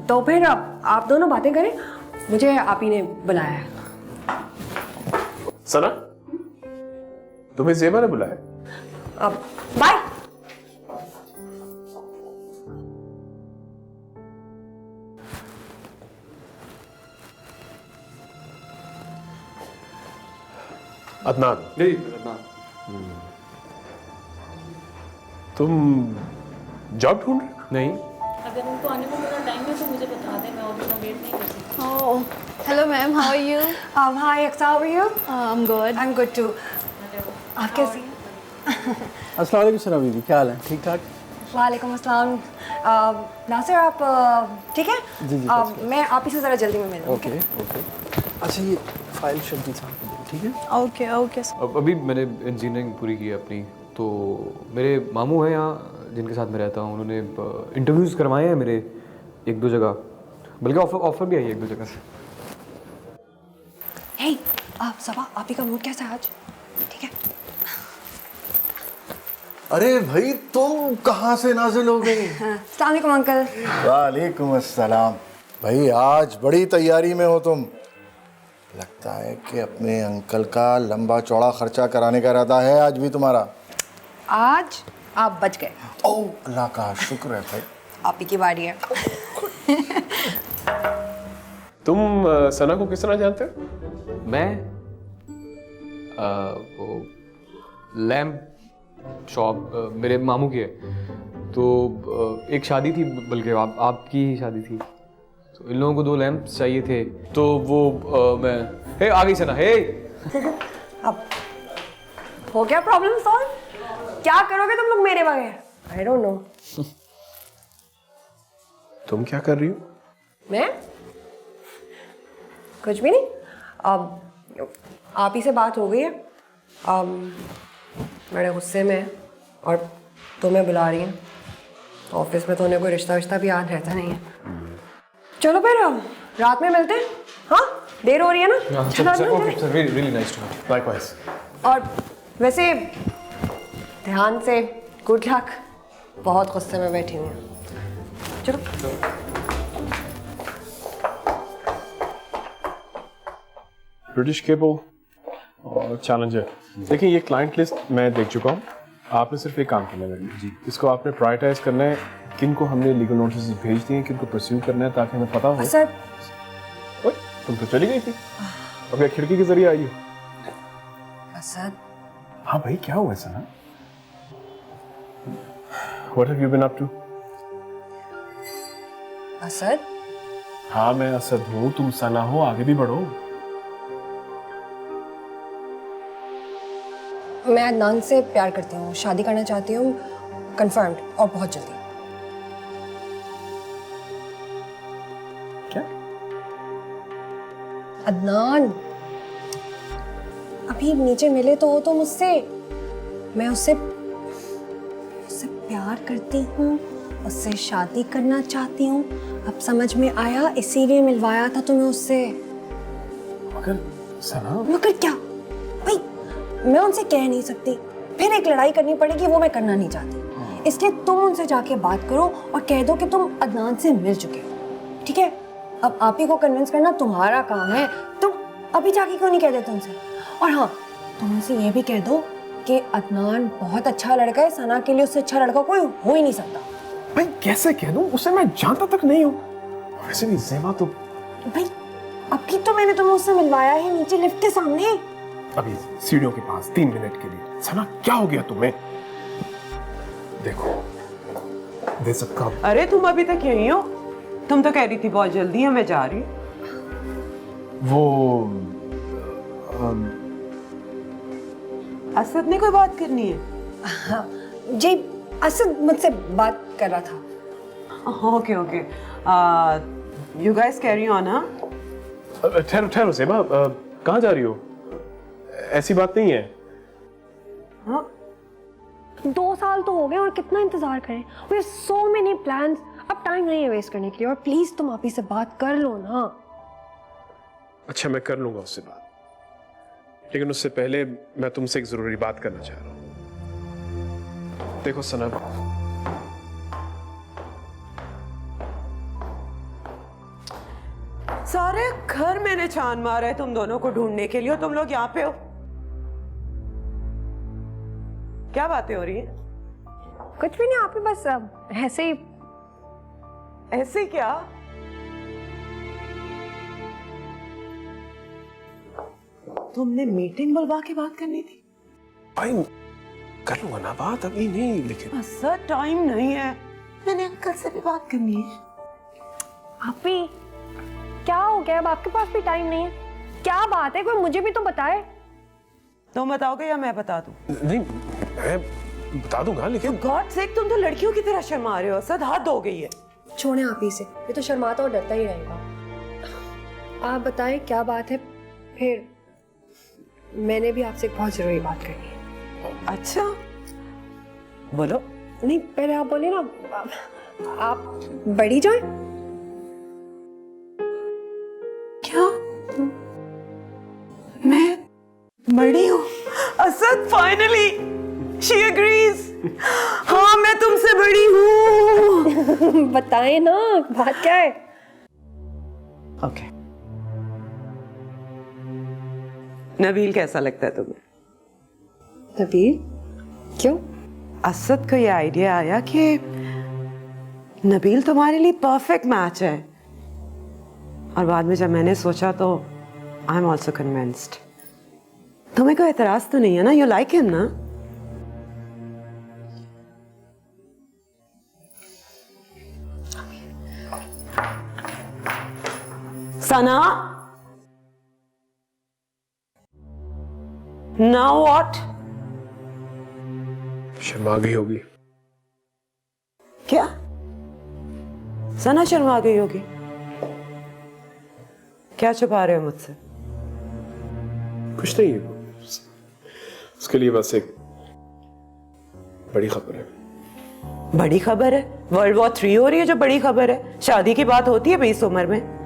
तो फिर आप दोनों बातें करें, मुझे आप ही ने बुलाया है। सना, तुम्हें ज़ेबा ने बुलाया? अब बाय। अदनान, नहीं अदनान। तुम जॉब ढूंढ रहे हो? नहीं। अगर उनको आने में थोड़ा टाइम है तो मुझे बता दें, मैं और उतना वेट नहीं कर सकती। Oh, hello ma'am, how are you? Hi Aqsa, how are you? I'm good. I am good too. आप कैसी हैं? अस्सलाम वालेकुम सना बीबी, क्या हाल है? ठीक ठाक? वालेकुम अस्सलाम। नासिर, आप ठीक है? जी, मैं आप ही से ज़रा जल्दी में मिलूँ। Okay okay. अच्छा, ये फाइल शर्जील साहब को दो, ठीक है? Okay, okay. अभी मैंने इंजीनियरिंग पूरी की है अपनी, तो मेरे मामू हैं यहाँ जिनके साथ मैं रहता हूँ, उन्होंने इंटरव्यूज़ करवाए हैं मेरे एक दो जगह, बल्कि ऑफर भी आई है एक दो जगह से। हे, आप सबा, आप ही का मूड कैसा है आज? ठीक है? अरे भाई, तुम कहाँ से नाजिल हो गई? अस्सलाम वालेकुम अंकल। वालेकुम अस्सलाम। भाई आज बड़ी तैयारी में हो तुम। लगता है कि अपने अंकल का लंबा चौड़ा खर्चा कराने का इरादा है आज भी तुम्हारा। आज आप बच गए। ओह अल्लाह का शुक्र है भाई। आप ही की बारी है। तुम सना को किस तरह जानते हो? मैं वो लैम्प शॉप मेरे मामू की है, तो एक शादी थी, बल्कि आपकी ही शादी थी, तो इन लोगों को 2 लैंप्स चाहिए थे, तो वो मैं हे आ गई सना, हे अब हो गया प्रॉब्लम सॉल्व? क्या करोगे तुम लोग मेरे बगैर? I don't know. तुम क्या कर रही हो? मैं कुछ भी नहीं। अब आप ही से बात हो गई है, बड़े गुस्से में और तुम्हें बुला रही हैं। ऑफिस में तो उन्हें कोई रिश्ता भी याद रहता नहीं है। चलो फिर रात में मिलते हैं। हाँ देर हो रही है ना? Sir really nice to meet. Likewise. और वैसे ध्यान से, गुड लक। बहुत गुस्से में बैठी हुई हूँ। चलो। ब्रिटिश केबल और चैलेंजर। देखिए ये क्लाइंट लिस्ट मैं देख चुका हूँ। आपने सिर्फ एक काम करना है जी, इसको आपने प्रायोरिटाइज करना है, किन को हमने लीगल नोटिस भेज दिए, किन को परस्यू करना है, ताकि हमें पता हो। सर ओए, तुम तो चली गई थी, अब क्या खिड़की के जरिए आई हो? असद। हाँ भाई क्या हुआ सना? What have you been up to? Asad? हाँ मैं असद हूँ, तुम सना हो, आगे भी बढ़ो। मैं अदनान से प्यार करती हूँ, शादी करना चाहती हूँ, कंफर्म्ड, और बहुत जल्दी। क्या? अदनान अभी नीचे मिले तो हो तो मुझसे, मैं उससे प्यार करती हूँ, उससे शादी करना चाहती हूँ। अब समझ में आया, इसीलिए मिलवाया था तुम्हें उससे। मगर सना, मगर क्या भाई, मैं उनसे कह नहीं सकती, फिर एक लड़ाई करनी पड़ेगी, वो मैं करना नहीं चाहती। इसलिए तुम उनसे जाके बात करो और कह दो कि तुम अदनान से मिल चुके हो, ठीक है? अब आप ही को कन्विंस करना तुम्हारा काम है, तुम अभी जाके क्यों नहीं कह देते उनसे? और हाँ, तुम उनसे ये भी कह दो कि अदनान बहुत अच्छा लड़का है, सना के लिए उससे अच्छा लड़का कोई हो ही नहीं सकता। भाई कैसे कह दूं? उसे मैं जानता तक नहीं हूँ। वैसे भी ज़ेबा तो भाई अभी तो मैंने तुम्हें उससे मिलवाया है, नीचे लिफ्ट के सामने। अभी सीढ़ियों के पास 3 मिनट के लिए। सना क्या हो गया तुम्हें? देखो दे सबका। अरे तुम अभी तक यहीं हो? तुम तो कह रही थी बहुत जल्दी है, मैं जा रही हूँ। वो असद ने कोई बात करनी है? हाँ जी, असद मुझसे बात कर रहा था। Okay okay, you guys carry on. हाँ ठहरो ठहरो ज़ेबा, कहाँ जा रही हो? ऐसी बात नहीं है। हाँ 2 साल तो हो गए और कितना इंतजार करें? We have so many plans, अब टाइम नहीं है वेस्ट करने के लिए। और प्लीज तुम आप ही से बात कर लो ना। अच्छा मैं कर लूंगा उससे बात, लेकिन उससे पहले मैं तुमसे एक जरूरी बात करना चाह रहा हूं। देखो सना, सारे घर मैंने छान मारा है तुम दोनों को ढूंढने के लिए, और तुम लोग यहाँ पे हो। क्या बातें हो रही हैं? कुछ भी नहीं, आप ही बस ऐसे ही। ऐसे क्या? तुमने मीटिंग बुलवा के बात करनी थी? भाई कर लूंगा ना बात, अभी नहीं, लेकिन सर टाइम नहीं है, मैंने अंकल से भी बात करनी है। आप ही क्या हो गया? अब आपके पास भी टाइम नहीं है? क्या बात है, कोई मुझे भी तो बताए। तुम बताओगे या मैं बता दूं? नहीं मैं बता दूंगा, लेकिन गॉड सेक तुम तो लड़कियों की तरह शर्मा रहे हो। सद हद हो गई है। छोड़े आप ही से, ये तो शर्माता और डरता ही रहेगा। आप बताएं क्या बात है, फिर मैंने भी आपसे एक बहुत जरूरी बात करनी है। अच्छा बोलो। नहीं पहले आप बोले ना, आप बड़ी जाए। क्या मैं बड़ी हूँ? Asad finally she agrees. हाँ मैं तुमसे बड़ी हूँ। बताएं ना बात क्या है। ओके नबील कैसा लगता है तुम्हें? नबील क्यों? असद को ये आइडिया आया कि नबील तुम्हारे लिए परफेक्ट मैच है, और बाद में जब मैंने सोचा तो आई एम ऑल्सो कन्विंस्ड। तुम्हें कोई एतराज तो नहीं है ना? यू लाइक हिम ना? सना, नाउ व्हाट? शर्मा गई होगी। क्या सना शर्मा गई होगी? क्या छुपा रहे हो मुझसे? कुछ नहीं, उसके लिए बस एक बड़ी खबर है। बड़ी खबर है? वर्ल्ड वॉर 3 हो रही है जो बड़ी खबर है? शादी की बात होती है भाई इस उम्र में?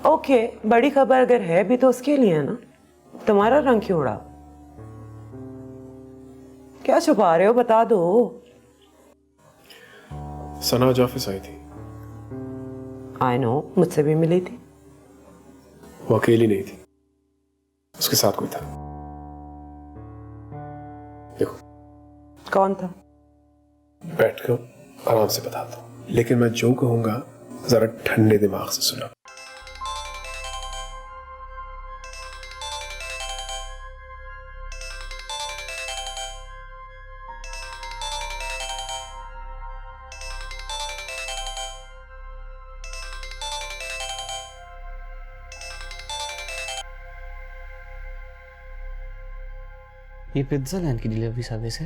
ओके, बड़ी खबर अगर है भी तो उसके लिए है ना। तुम्हारा रंग क्यों उड़ा? क्या छुपा रहे हो, बता दो। सना आज ऑफिस आई थी। आई नो, मुझसे भी मिली थी। वो अकेली नहीं थी, उसके साथ कोई था। देखो। कौन था? बैठकर आराम से बताता हूँ, लेकिन मैं जो कहूंगा जरा ठंडे दिमाग से सुना। ये पिज्जा लैंड की डिलीवरी सर्विस है।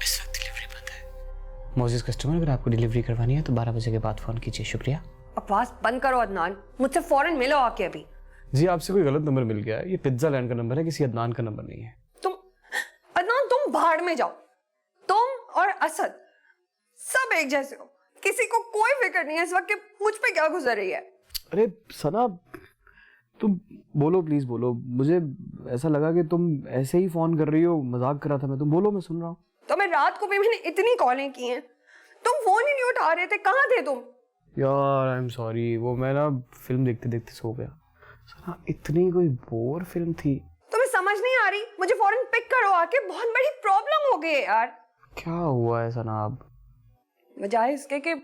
इस वक्त डिलीवरी बंद है। मोजिस कस्टमर, अगर आपको डिलीवरी करवानी है तो 12 बजे के बाद फोन कीजिए। शुक्रिया। आवाज बंद करो अदनान, मुझसे फौरन मिलो आके अभी। जी, आपसे कोई गलत नंबर मिल गया है। ये पिज्जा लैंड का नंबर है, किसी अदनान का नंबर नहीं है। अदनान तुम भाड़ में जाओ। तुम और असद सब एक जैसे हो, किसी को कोई फिक्र नहीं है इस वक्त कि मुझ पे क्या गुजर रही है। अरे सना, तुम बोलो, प्लीज बोलो। मुझे ऐसा लगा कि तुम ऐसे ही फोन कर रही हो, मजाक कर रहा था मैं। तुम बोलो, मैं सुन रहा हूँ। तो मैं रात को भी मैंने इतनी कॉलें की हैं, तुम फोन ही नहीं उठा रहे थे, कहाँ थे तुम? यार आई एम सॉरी, वो मैं ना फिल्म देखते देखते सो गया। सना, इतनी कोई बोर फिल्म थी। तुम्हें समझ नहीं आ रही? मुझे फौरन पिक करो आके, बहुत बड़ी प्रॉब्लम हो गई है यार। क्या हुआ है सना? अब बजाय इसके कि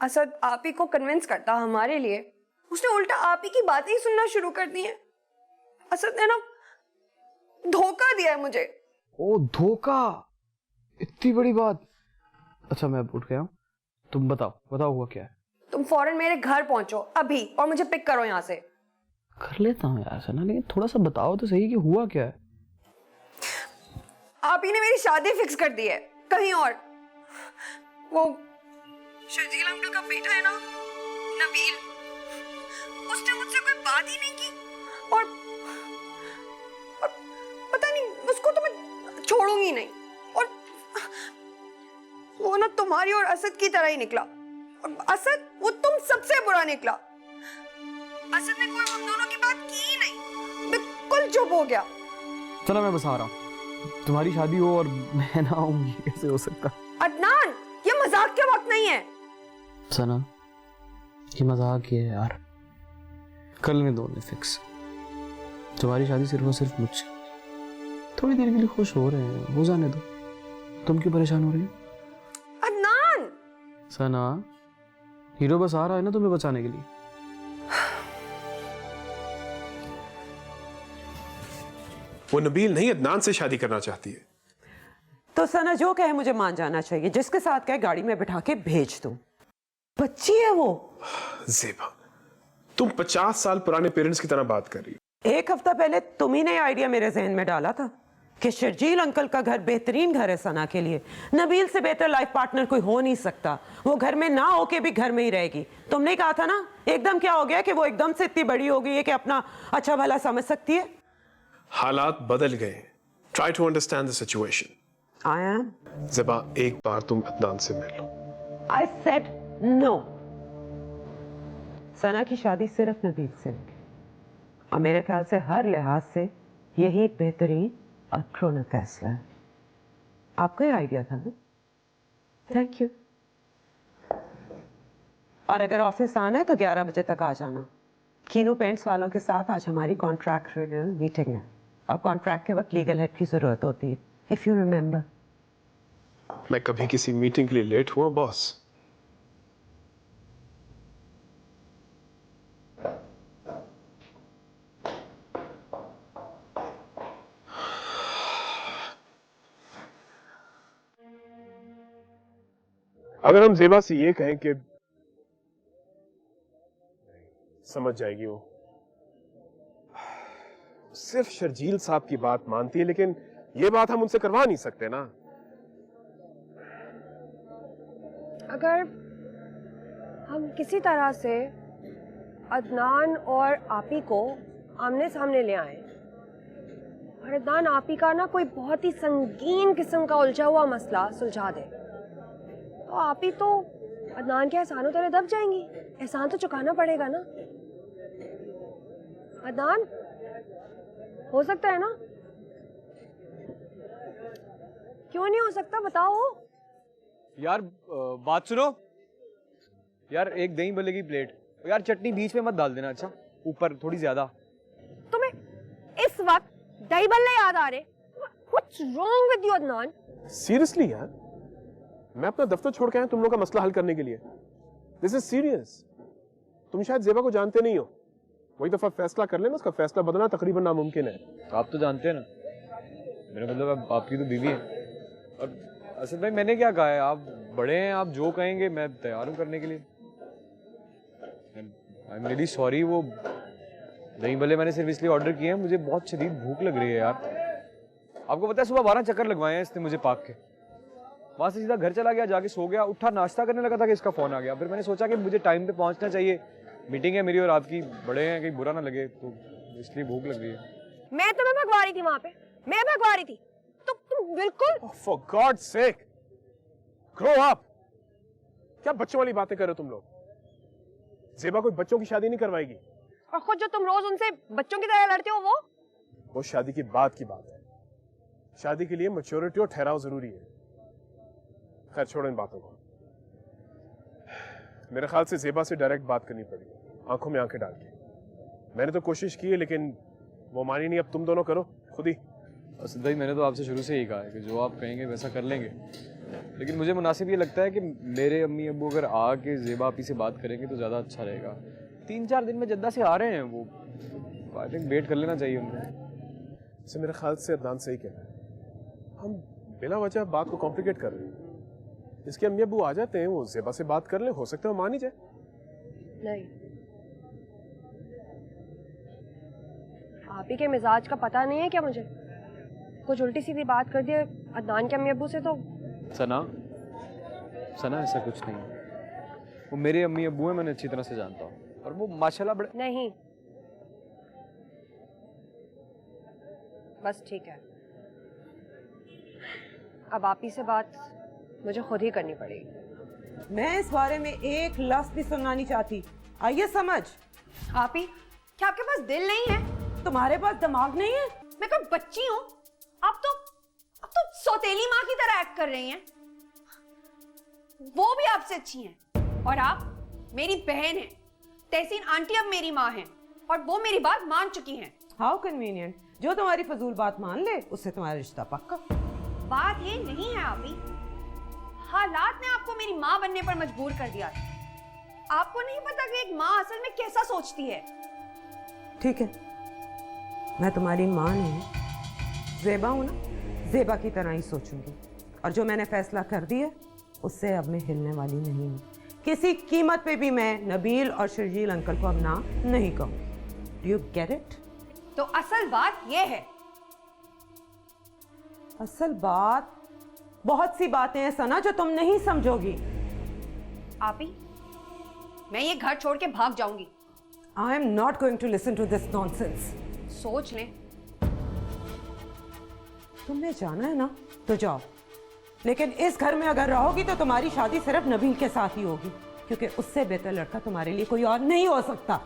असद आप ही को कन्विंस करता हमारे लिए, उसने उल्टा आप ही की बातें ही सुनना शुरू कर दी हैं। असद ने ना धोखा दिया है मुझे। ओ धोखा, इतनी बड़ी बात। अच्छा मैं उठ गया हूँ, तुम बताओ बताओ हुआ क्या है। तुम फौरन मेरे घर पहुंचो अभी और मुझे पिक करो यहाँ से। कर लेता हूँ यार सना, लेकिन थोड़ा सा बताओ तो सही कि हुआ क्या है। आप ही ने मेरी शादी फिक्स कर दी है कहीं और। वो शर्जील अंकल का बेटा है ना, नबील, उसने मुझसे कोई बात ही नहीं की और पता नहीं, उसको तो मैं छोड़ूंगी नहीं। और वो ना तुम्हारी और असद की तरह ही निकला, और असद वो तुम सबसे बुरा निकला। असद ने कोई हम दोनों की बात की ही नहीं, बिल्कुल चुप हो गया। चलो मैं बस आ रहा हूँ। तुम्हारी शादी हो और मैं ना आऊँ, ये कैसे हो सकता? अदनान, ये मजाक के वक्त नहीं है। सना, ये मजाक ही है यार। कर लेने दो फिक्स। तुम्हारी शादी सिर्फ और सिर्फ मुझसे। थोड़ी देर के लिए खुश हो रहे हैं, हो जाने दो। तुम क्यों परेशान हो रही हो? अदनान! सना, हीरो बस आ रहा है ना तुम्हें बचाने के लिए। वो नबील नहीं, अदनान से शादी करना चाहती है। तो सना जो कहे मुझे मान जाना चाहिए, जिसके साथ कहे गाड़ी में बिठा के भेज दूं। बच्ची है वो। ज़ेबा, तुम 50 साल पुराने पेरेंट्स की तरह बात कर रही हो। 1 हफ्ता पहले तुम ही ने आइडिया मेरे जहन में डाला था कि शर्जील अंकल का घर बेहतरीन घर है सना के लिए। नबील से बेहतर लाइफ पार्टनर कोई हो नहीं सकता। वो घर में ना होके भी घर में ही रहेगी। तुमने कहा था ना, एकदम क्या हो गया कि वो एकदम से इतनी बड़ी हो गई है कि अपना अच्छा भला समझ सकती है। हालात बदल गए। Try to understand the situation. I am. Zeba, एक बार तुम अदनान से मिल लो। I said no. सना की शादी सिर्फ नबील से होगी, और मेरे ख्याल से हर लिहाज से यही एक बेहतरीन और क्रोना फैसला है। आपका ही आइडिया था ना? Thank you. और अगर ऑफिस आना है तो 11 बजे तक आ जाना। कीनू पेंट्स वालों के साथ आज हमारी कॉन्ट्रैक्ट रिन्यूअल मीटिंग है, और कॉन्ट्रैक्ट के वक्त लीगल हेड की जरूरत होती है, इफ यू रिमेंबर। मैं कभी किसी मीटिंग के लिए लेट हुआ बॉस? अगर हम ज़ेबा से ये कहें कि समझ जाएगी वो। सिर्फ शर्जील साहब की बात मानती है, लेकिन ये बात हम उनसे करवा नहीं सकते ना। अगर हम किसी तरह से अदनान और आपी को आमने सामने ले आए और अदनान आपी का ना कोई बहुत ही संगीन किस्म का उलझा हुआ मसला सुलझा दे, तो आपी तो अदनान के एहसानों तले दब जाएंगी। एहसान तो चुकाना पड़ेगा ना। अदनान, हो सकता है ना? क्यों नहीं हो सकता, बताओ। यार बात सुनो यार, एक दही भल्ले की प्लेट, यार चटनी बीच में मत डाल देना, अच्छा ऊपर थोड़ी ज्यादा। तुम्हें इस वक्त दही बल्ले याद आ रहे? What's wrong with you, Adnan? Seriously यार, मैं अपना दफ्तर छोड़ के आया तुम लोग का मसला हल करने के लिए। This is serious. तुम शायद जेबा को जानते नहीं हो, वही दफा फैसला कर लेना, उसका फैसला बदलना तकरीबन नामुमकिन है। आप तो जानते हैं ना, मेरा मतलब आपकी तो बीवी है। और असद भाई मैंने क्या कहा है, आप बड़े हैं, आप जो कहेंगे मैं तैयार हूँ करने के लिए। आई एम रियली सॉरी, वो दही भले मैंने सिर्फ इसलिए ऑर्डर किए हैं, मुझे बहुत शदीद भूख लग रही है यार। आपको पता है सुबह 12 चक्कर लगवाए हैं इसने मुझे पार्क के, वहां से सीधा घर चला गया, जाके सो गया, उठा नाश्ता करने लगा था कि इसका फोन आ गया। फिर मैंने सोचा कि मुझे टाइम पे पहुंचना चाहिए, मीटिंग है मेरी और आपकी, बड़े हैं, कहीं बुरा ना लगे, तो इसलिए भूख लग रही है। मैं तुम्हें भगवा रही थी वहां पे, मैं भगवा रही थी, तो तुम बिल्कुल। For God's sake, grow up. क्या बच्चों वाली बातें कर रहे हो तुम लोग? जेबा कोई बच्चों की शादी नहीं करवाएगी। और खुद जो तुम रोज उनसे बच्चों की तरह लड़ते हो, वो शादी की बात की बात है। शादी के लिए मैच्योरिटी और ठहराव जरूरी है। खैर छोड़ो इन बातों को। मेरे ख्याल से जेबा से डायरेक्ट बात करनी पड़ेगी, आंखों में आंखें डाल के। मैंने तो कोशिश की है, लेकिन वो मानी नहीं। अब तुम दोनों करो खुद ही। असद भाई मैंने तो आपसे शुरू से ही कहा है कि जो आप कहेंगे वैसा कर लेंगे, लेकिन मुझे मुनासिब ये लगता है कि मेरे अम्मी अब्बू अगर आके जेबा आपी से बात करेंगे तो ज़्यादा अच्छा रहेगा। 3-4 दिन में जद्दा से आ रहे हैं वो, आई थिंक वेट कर लेना चाहिए उनको। से मेरे ख्याल से अदनान सही कह रहा है, हम बिना वजह बात को कॉम्प्लिकेट कर रहे हैं। इसके अम्मी अब्बू आ जाते हैं, वो जेबा से बात कर ले, हो सकता है वो मान ही जाए। नहीं, आप ही के मिजाज का पता नहीं है क्या मुझे? कुछ उल्टी सीधी बात कर दी अदनान के अम्मी अब्बू से तो। सना ऐसा कुछ नहीं है, वो मेरे अम्मी अब्बू हैं, मैंने अच्छी तरह से जानता हूँ, और वो माशाल्लाह बड़े। नहीं, बस ठीक है, अब आप ही से बात मुझे खुद ही करनी पड़ेगी। मैं इस बारे में एक लफ्ज भी सुनना नहीं चाहती, आइए समझ। आप ही, क्या आपके पास दिल नहीं है? तुम्हारे पास दिमाग नहीं है? मैं कोई बच्ची हूँ? आप तो सौतेली माँ की तरह एक्ट कर रही हैं। वो भी आपसे अच्छी हैं, और आप मेरी बहन हैं। तहसीन आंटी अब मेरी माँ हैं, और वो मेरी बात मान चुकी हैं। हाउ कन्वीनियंट, जो तुम्हारी फजूल बात मान ले उससे तुम्हारा रिश्ता पक्का। बात ये नहीं है आपी, हालात ने आपको मेरी माँ बनने पर मजबूर कर दिया था। आपको नहीं पता कि एक माँ असल में कैसा सोचती है। ठीक है, मैं तुम्हारी माँ नहीं, जेबा हूं ना, जेबा की तरह ही सोचूंगी, और जो मैंने फैसला कर दिया उससे अब मैं हिलने वाली नहीं हूँ। किसी कीमत पे भी मैं नबील और शर्जील अंकल को अब ना नहीं कहूँगी। Do you get it? तो असल बात ये है। असल बात, बहुत सी बातें हैं सना जो तुम नहीं समझोगी। आपी, मैं ये घर छोड़ के भाग जाऊंगी। I am not going to listen to this nonsense. सोच लें। तुम्हें जाना है ना तो जाओ, लेकिन इस घर में अगर रहोगी तो तुम्हारी शादी सिर्फ नबील के साथ ही होगी, क्योंकि उससे बेहतर लड़का तुम्हारे लिए कोई और नहीं हो सकता।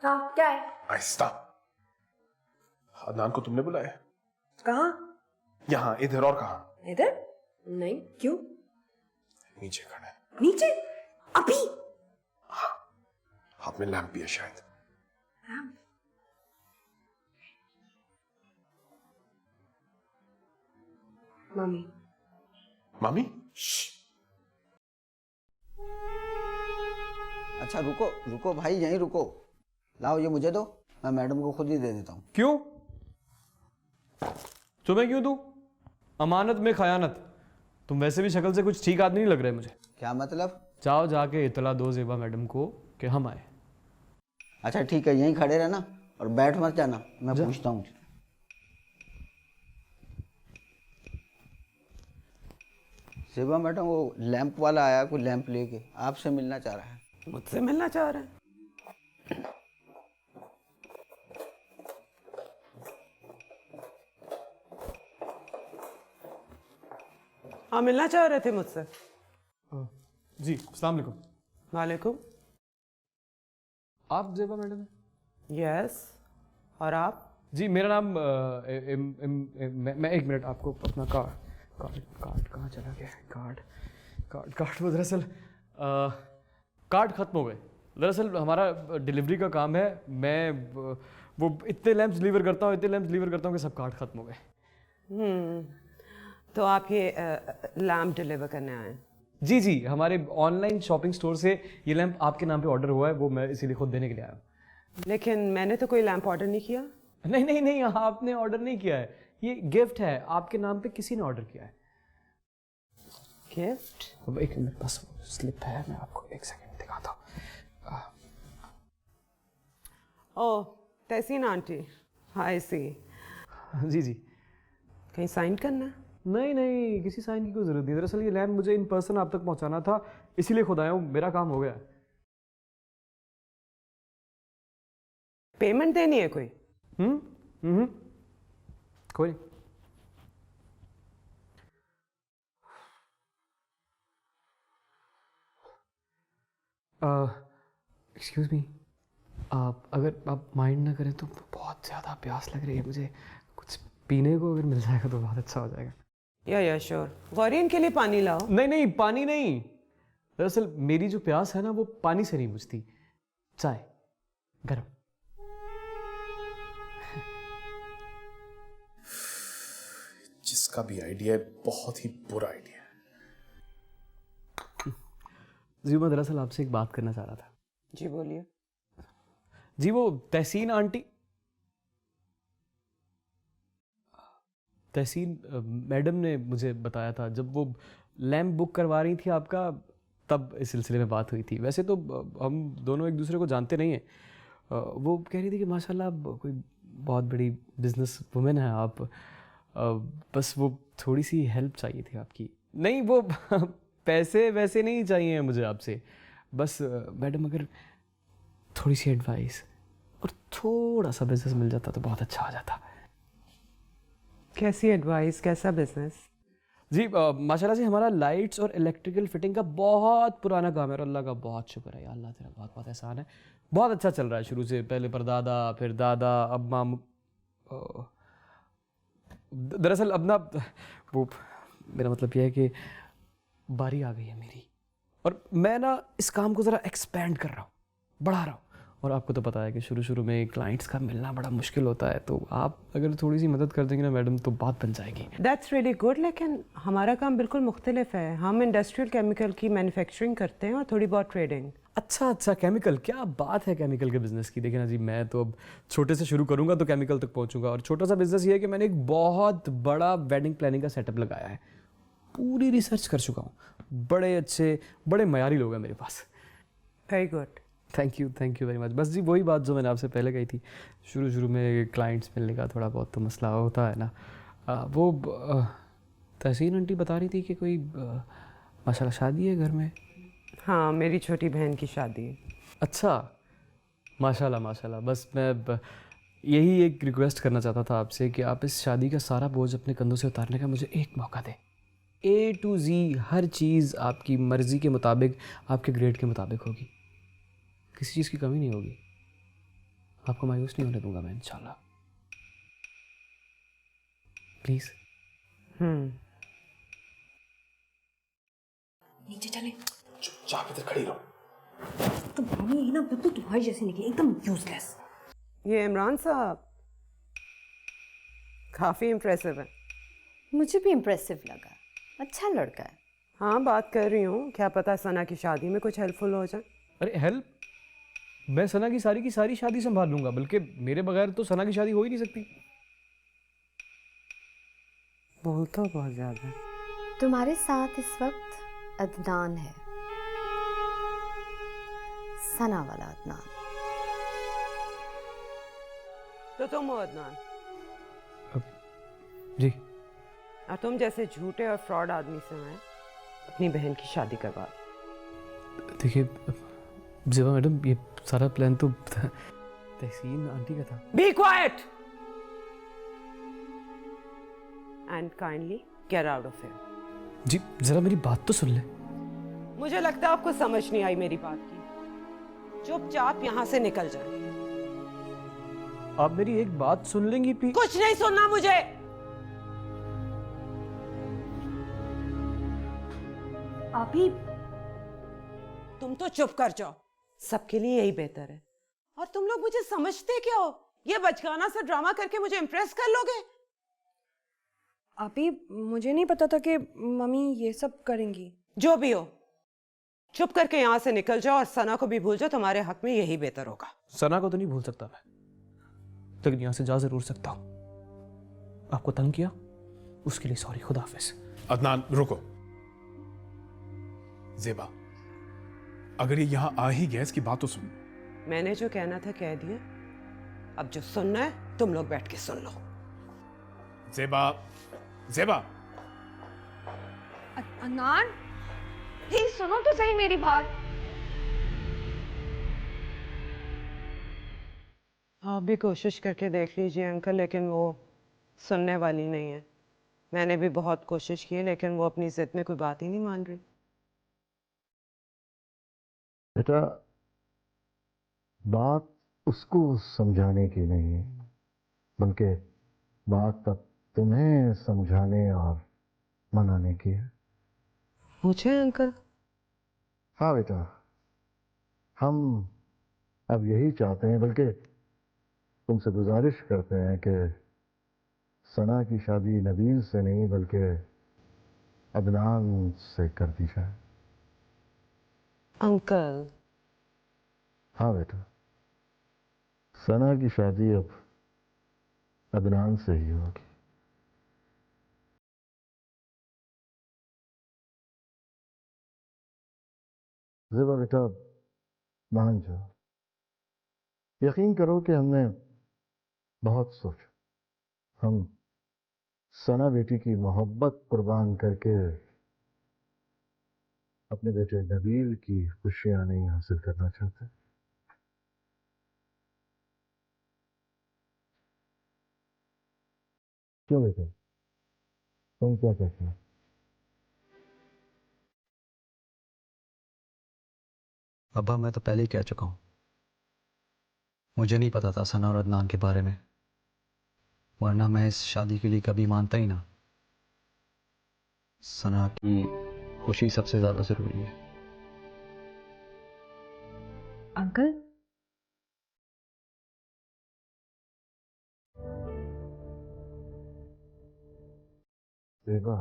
हाँ, क्या है? आहिस्ता। अदनान को तुमने बुलाया? कहाँ? यहाँ, इधर। और कहाँ? इधर? नहीं, क्यों? नीचे खड़ा है। नीचे? अभी? हाँ, हाथ में लैंप भी है शायद। मम्मी। मामी? अच्छा रुको रुको भाई, यहीं रुको। लाओ ये मुझे दो, मैं मैडम को खुद ही दे देता हूँ। क्यों? तुम्हें क्यों दूं? अमानत में खयानत। तुम वैसे भी शक्ल से कुछ ठीक आदमी नहीं लग रहे मुझे। क्या मतलब? जाओ जाके इतला दो ज़ेबा मैडम को कि हम आए। अच्छा ठीक है, यहीं खड़े रहना और बैठ मत जाना, मैं पूछता हूँ। सेबा मैडम, वो लैंप वाला आया, कोई लैंप लेके आपसे मिलना चाह रहा है। मुझसे मिलना चाह रहे हैं? हाँ, मिलना चाह रहे थे मुझसे। जी, अस्सलाम वालेकुम। वालेकुम। आप ज़ेबा मैडम हैं? यस। और आप? जी, मेरा नाम मैं एक मिनट आपको अपना कार्ड कहाँ चला गया है? कार्ड वो दरअसल कार्ड ख़त्म हो गए। दरअसल हमारा डिलीवरी का काम है। मैं वो इतने लैंप्स डिलीवर करता हूँ कि सब कार्ड ख़त्म हो गए। तो आप ये लैम्प डिलीवर करने आए हैं? जी, हमारे ऑनलाइन शॉपिंग स्टोर से ये लैंप आपके नाम पे ऑर्डर हुआ है, वो मैं इसीलिए खुद देने के लिए आया हूँ। लेकिन मैंने तो कोई लैंप ऑर्डर नहीं किया। नहीं, आपने ऑर्डर नहीं किया है। ये गिफ्ट है, आपके नाम पे किसी ने ऑर्डर किया है। गिफ्ट? अब एक मिनट, बस स्लिप है, मैं आपको एक सेकंड दिखाता हूँ। ओह, तहसीन आंटी, आई सी। जी। कहीं साइन करना है? नहीं, किसी साइन की कोई ज़रूरत नहीं। दरअसल ये लैंप मुझे इन पर्सन आप तक पहुँचाना था, इसीलिए खुद आया हूँ। मेरा काम हो गया है। पेमेंट देनी है कोई? कोई नहीं। एक्सक्यूज़ मी, अगर आप माइंड ना करें तो बहुत ज़्यादा प्यास लग रही है मुझे। कुछ पीने को अगर मिल जाएगा तो बहुत अच्छा हो जाएगा। या श्योर। गौरी, इनके लिए पानी लाओ। नहीं, पानी नहीं। दरअसल मेरी जो प्यास है ना, वो पानी से नहीं बुझती, चाय गरम। जिसका भी आइडिया है बहुत ही बुरा आइडिया है। जी, मैं दरअसल आपसे एक बात करना चाह रहा था। जी बोलिए। जी, वो तहसीन मैडम ने मुझे बताया था, जब वो लैंप बुक करवा रही थी आपका, तब इस सिलसिले में बात हुई थी। वैसे तो हम दोनों एक दूसरे को जानते नहीं हैं। वो कह रही थी कि माशाल्लाह कोई बहुत बड़ी बिजनेस वुमेन है आप, बस वो थोड़ी सी हेल्प चाहिए थी आपकी। नहीं, वो पैसे वैसे नहीं चाहिए मुझे आपसे, बस मैडम अगर थोड़ी सी एडवाइस और थोड़ा सा बिजनेस मिल जाता तो बहुत अच्छा हो जाता। कैसी एडवाइस, कैसा बिजनेस? जी, माशाल्लाह से हमारा लाइट्स और इलेक्ट्रिकल फिटिंग का बहुत पुराना काम है और अल्लाह का बहुत शुक्र है। अल्लाह तेरा बहुत बहुत एहसान है। बहुत अच्छा चल रहा है शुरू से, पहले परदादा, फिर दादा, अब माम। दरअसल अब ना वो, मेरा मतलब यह है कि बारी आ गई है मेरी, और मैं ना इस काम को ज़रा एक्सपेंड कर रहा हूँ, बढ़ा रहा हूँ। और आपको तो पता है कि शुरू में क्लाइंट्स का मिलना बड़ा मुश्किल होता है, तो आप अगर थोड़ी सी मदद कर देंगे ना मैडम, तो बात बन जाएगी। That's really good. लेकिन हमारा काम बिल्कुल मुख्तलिफ है। हम इंडस्ट्रियल केमिकल की मैन्युफैक्चरिंग करते हैं और थोड़ी बहुत ट्रेडिंग। अच्छा, केमिकल, क्या बात है केमिकल के बिज़नेस की। देखिए ना जी, मैं तो अब छोटे से शुरू करूँगा तो केमिकल तक पहुँचूंगा। और छोटा सा बिज़नेस ये है कि मैंने एक बहुत बड़ा वेडिंग प्लानिंग का सेटअप लगाया है। पूरी रिसर्च कर चुका हूँ, बड़े अच्छे बड़े मयारी लोग हैं मेरे पास। Very good, thank you very much. बस जी, वही बात जो मैंने आपसे पहले कही थी, शुरू में क्लाइंट्स मिलने का थोड़ा बहुत तो मसला होता है ना। वो तहसीन आंटी बता रही थी कि कोई माशाल्लाह शादी है घर में। हाँ, मेरी छोटी बहन की शादी है। अच्छा, माशाल्लाह। बस मैं यही एक रिक्वेस्ट करना चाहता था आपसे कि आप इस शादी का सारा बोझ अपने कंधों से उतारने का मुझे एक मौका दें। A to Z हर चीज़ आपकी मर्ज़ी के मुताबिक, आपके ग्रेड के मुताबिक होगी, किसी चीज़ की कमी नहीं होगी। आपको मायूस नहीं होने दूंगा मैं, इंशाल्लाह। प्लीज़। नीचे चले। चुपचाप इधर खड़ी रहो। तो भाभी ये ना बिल्कुल तुम्हारी जैसी निकली, एकदम यूजलेस। ये इमरान साहब काफ़ी इम्प्रेसिव है। मुझे भी इम्प्रेसिव लगा, अच्छा लड़का है। हाँ, बात कर रही हूँ, क्या पता सना की शादी में कुछ हेल्पफुल हो जाए। अरे हेल्प? मैं सना की सारी शादी संभाल लूंगा, बल्कि मेरे बगैर तो सना की शादी हो ही नहीं सकती। बोल तो बहुत ज्यादा। तुम्हारे साथ इस वक्त अदनान है, सना वाला अदनान। तो तुम हो अदनान? जी। और तुम जैसे झूठे और फ्रॉड आदमी से मैं अपनी बहन की शादी करवा। देखिए ज़ेबा मैडम, ये सारा प्लान तो तहसीन आंटी का था। Be quiet and kindly get out of here. जी जरा मेरी बात तो सुन ले। मुझे लगता है आपको समझ नहीं आई मेरी बात की। चुपचाप यहाँ से निकल जाए। आप मेरी एक बात सुन लेंगी प्लीज? कुछ नहीं सुनना मुझे। अभी तुम तो चुप कर जाओ, सबके लिए यही बेहतर है। और तुम लोग मुझे समझते क्या हो? ये बचकाना सा ड्रामा करके मुझे इम्प्रेस कर लोगे? अभी मुझे नहीं पता था कि मम्मी ये सब करेंगी। जो भी हो, चुप करके यहाँ से निकल जाओ और सना को भी भूल जाओ। तुम्हारे हक में यही बेहतर होगा। सना को तो नहीं भूल सकता मैं, लेकिन यहाँ से जा जरूर सकता हूँ। आपको तंग किया उसके लिए सॉरी। खुदा हाफिज। अदनान रुको। ज़ेबा, अगर ये यहाँ आ ही गया इसकी बात तो सुन। मैंने जो कहना था कह दिया। अब जो सुनना है तुम लोग बैठ के सुन लो। ज़ेबा, ज़ेबा। अदनान प्लीज सुनो तो सही मेरी बात। आप भी कोशिश करके देख लीजिए अंकल, लेकिन वो सुनने वाली नहीं है। मैंने भी बहुत कोशिश की लेकिन वो अपनी जिद में कोई बात ही नहीं मान रही। बेटा, बात उसको समझाने की नहीं है, बल्कि बात तब तुम्हें समझाने और मनाने की है। मुझे अंकल? हाँ बेटा, हम अब यही चाहते हैं, बल्कि तुमसे गुजारिश करते हैं कि सना की शादी नबील से नहीं बल्कि अदनान से कर दी जाए। अंकल। हाँ बेटा, सना की शादी अब अदनान से ही होगी। ज़ेबा बेटा, मान जाओ, यकीन करो कि हमने बहुत सोचा। हम सना बेटी की मोहब्बत कुर्बान करके अपने बेटे नबील की खुशियां नहीं हासिल करना चाहते। क्यों बेटा, तुम क्या कहते हो? अब्बा मैं तो पहले ही कह चुका हूँ, मुझे नहीं पता था सना और अदनान के बारे में, वरना मैं इस शादी के लिए कभी मानता ही ना। सना की खुशी सबसे ज्यादा जरूरी है। अंकल ज़ेबा,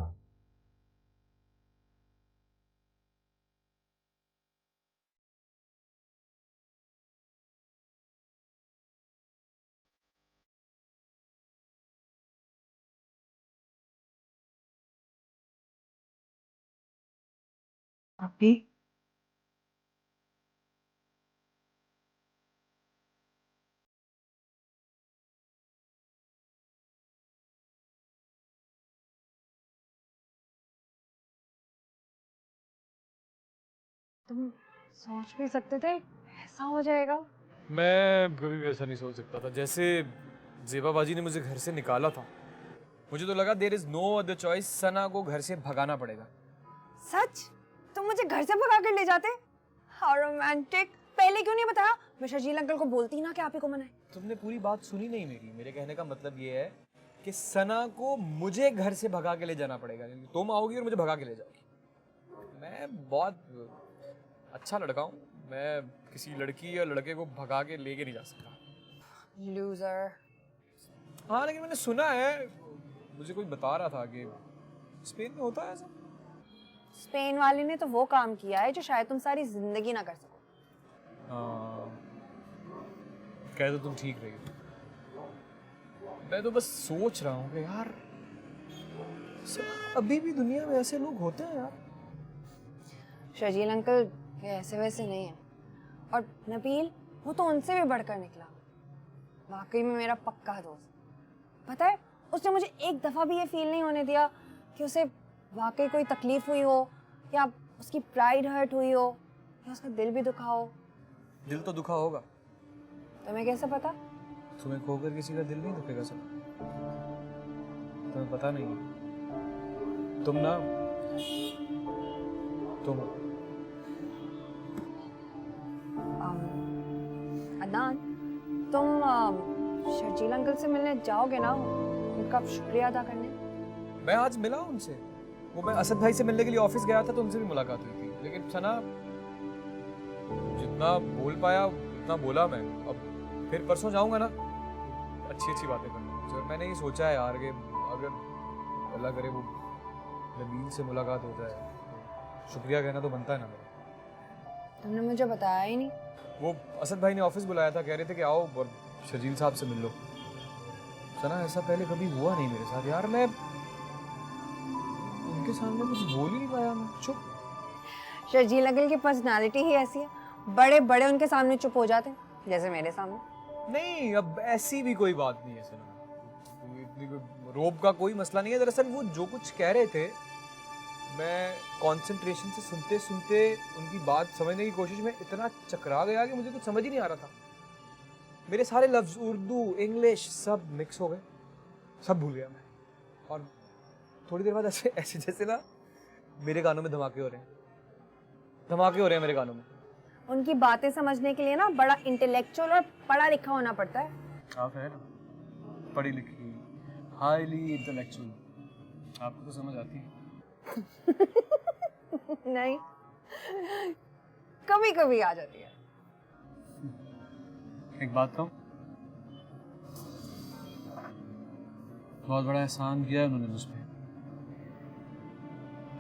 अभी तुम सोच भी सकते थे ऐसा हो जाएगा? मैं कभी भी ऐसा नहीं सोच सकता था। जैसे ज़ेबा बाजी ने मुझे घर से निकाला था, मुझे तो लगा there is no other choice, Sana को घर से भगाना पड़ेगा। सच? तुम मुझे घर से भगा कर ले जाते? How romantic. पहले क्यों नहीं बताया? मैं शर्जील अंकल को बोलती ना कि आप ही को मनाए। तुमने पूरी बात सुनी नहीं मेरी। मेरे कहने का मतलब ये है कि सना को मुझे घर से भगा के ले जाना पड़ेगा, क्योंकि तुम आओगी और मुझे भगा के ले जाओगी। मैं बहुत अच्छा लड़का हूँ, मैं किसी लड़की या लड़के को भगा के लेके नहीं जा सकता। लूजर। हाँ लेकिन मैंने सुना है, मुझे कोई बता रहा था कि स्पेन में होता है ऐसा। स्पेन वाले ने तो वो काम किया है जो शायद तुम सारी जिंदगी ना कर सको। कह दो तुम ठीक रही हो। मैं तो बस सोच रहा हूँ कि यार अभी भी दुनिया में ऐसे लोग होते हैं यार। शर्जील अंकल ये ऐसे वैसे नहीं है, और नबील वो तो उनसे भी बढ़कर निकला। वाकई में मेरा पक्का दोस्त। पता है उसने मुझे एक दफा भी ये फील नहीं होने दिया कि उसे वाकई कोई तकलीफ हुई हो, या उसकी प्राइड हर्ट हुई हो, या उसका दिल भी दुखा हो। दिल तो दुखा होगा। तुम्हें कैसे पता? तुम्हें खोकर किसी का दिल नहीं दुखेगा सर। तुम्हें पता नहीं है। तुम अदनान, तुम शर्जील अंकल से मिलने जाओगे ना, उनका शुक्रिया अदा करने? मैं आज मिला उनसे। वो मैं असद भाई से मिलने के लिए ऑफिस गया था तो उनसे भी मुलाकात हुई थी, लेकिन सना जितना बोल पाया उतना बोला मैं। अब फिर परसों जाऊंगा ना, अच्छी बातें करूंगा। तो मैंने ये सोचा है यार कि अगर अल्लाह करे वो नबील से मुलाकात हो जाए तो शुक्रिया कहना तो बनता है ना मेरा। तुमने मुझे बताया ही नहीं। वो असद भाई ने ऑफिस बुलाया था, कह रहे थे कि आओ और शर्जील साहब से मिल लो। सना ऐसा पहले कभी हुआ नहीं मेरे साथ यार। मैं उनके सामने कुछ बोल ही नहीं पाया, मैं चुप। शर्जील अंकल की पर्सनालिटी ही ऐसी है, बड़े बड़े उनके सामने चुप हो जाते हैं, जैसे मेरे सामने। नहीं, अब ऐसी भी कोई बात नहीं है सना। इतनी कोई रोब का कोई मसला नहीं है। दरअसल वो जो कुछ कह रहे थे, मैं कंसंट्रेशन से सुनते सुनते उनकी बात समझने की कोशिश में इतना चकरा गया कि मुझे कुछ समझ ही नहीं आ रहा था। मेरे सारे लफ्ज उर्दू इंग्लिश सब मिक्स हो गए, सब भूल गया मैं। और थोड़ी देर बाद ऐसे जैसे ना मेरे कानों में धमाके हो रहे हैं मेरे कानों में। उनकी बातें समझने के लिए ना बड़ा इंटेलेक्चुअल और पढ़ा लिखा होना पड़ता है। आप है ना पढ़ी लिखी, हाईली इंटेलेक्चुअल, आपको तो समझ आती है। नहीं, कभी कभी आ जाती है। एक बात कहूं, बहुत बड़ा एहसान किया है उन्होंने मुझ पे।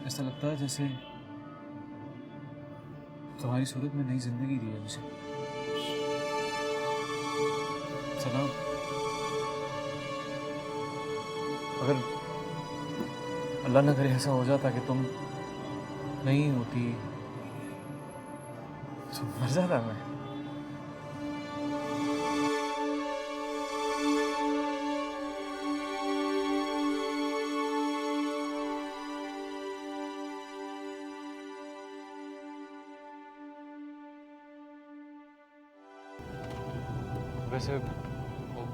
ऐसा लगता है जैसे तुम्हारी सूरत में नई जिंदगी दी है मुझे। सलाम। अगर अल्लाह ना करे ऐसा हो जाता कि तुम नहीं होती तो मर जाता मैं। वैसे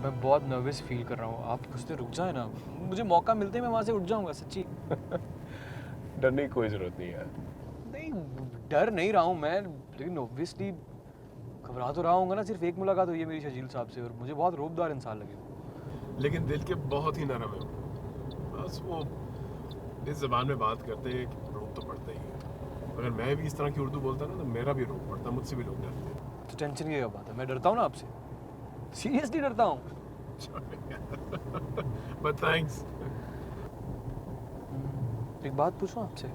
मैं बहुत नर्वस फील कर रहा हूँ। आप कुछ देर रुक जाए ना, मुझे मौका मिलते ही मैं वहाँ से उठ जाऊँगा सच्ची। डरने की कोई जरूरत नहीं है। नहीं, डर नहीं रहा हूँ मैं, लेकिन ऑब्वियसली घबरा तो रहा हूँगा ना। सिर्फ एक मुलाकात हुई है मेरी शर्जील साहब से और मुझे बहुत रोबदार इंसान लगे। लेकिन दिल के बहुत ही नरम है। बस वो इस ज़बान में बात करते हैं कि रोब तो पड़ता ही है। अगर मैं भी इस तरह की उर्दू बोलता ना तो मेरा भी रोब पड़ता, मुझसे भी लोग डरते। तो टेंशन की क्या बात है, मैं डरता हूँ ना आपसे, सीरियसली डरता हूँ। But thanks. एक बात पूछूं आपसे।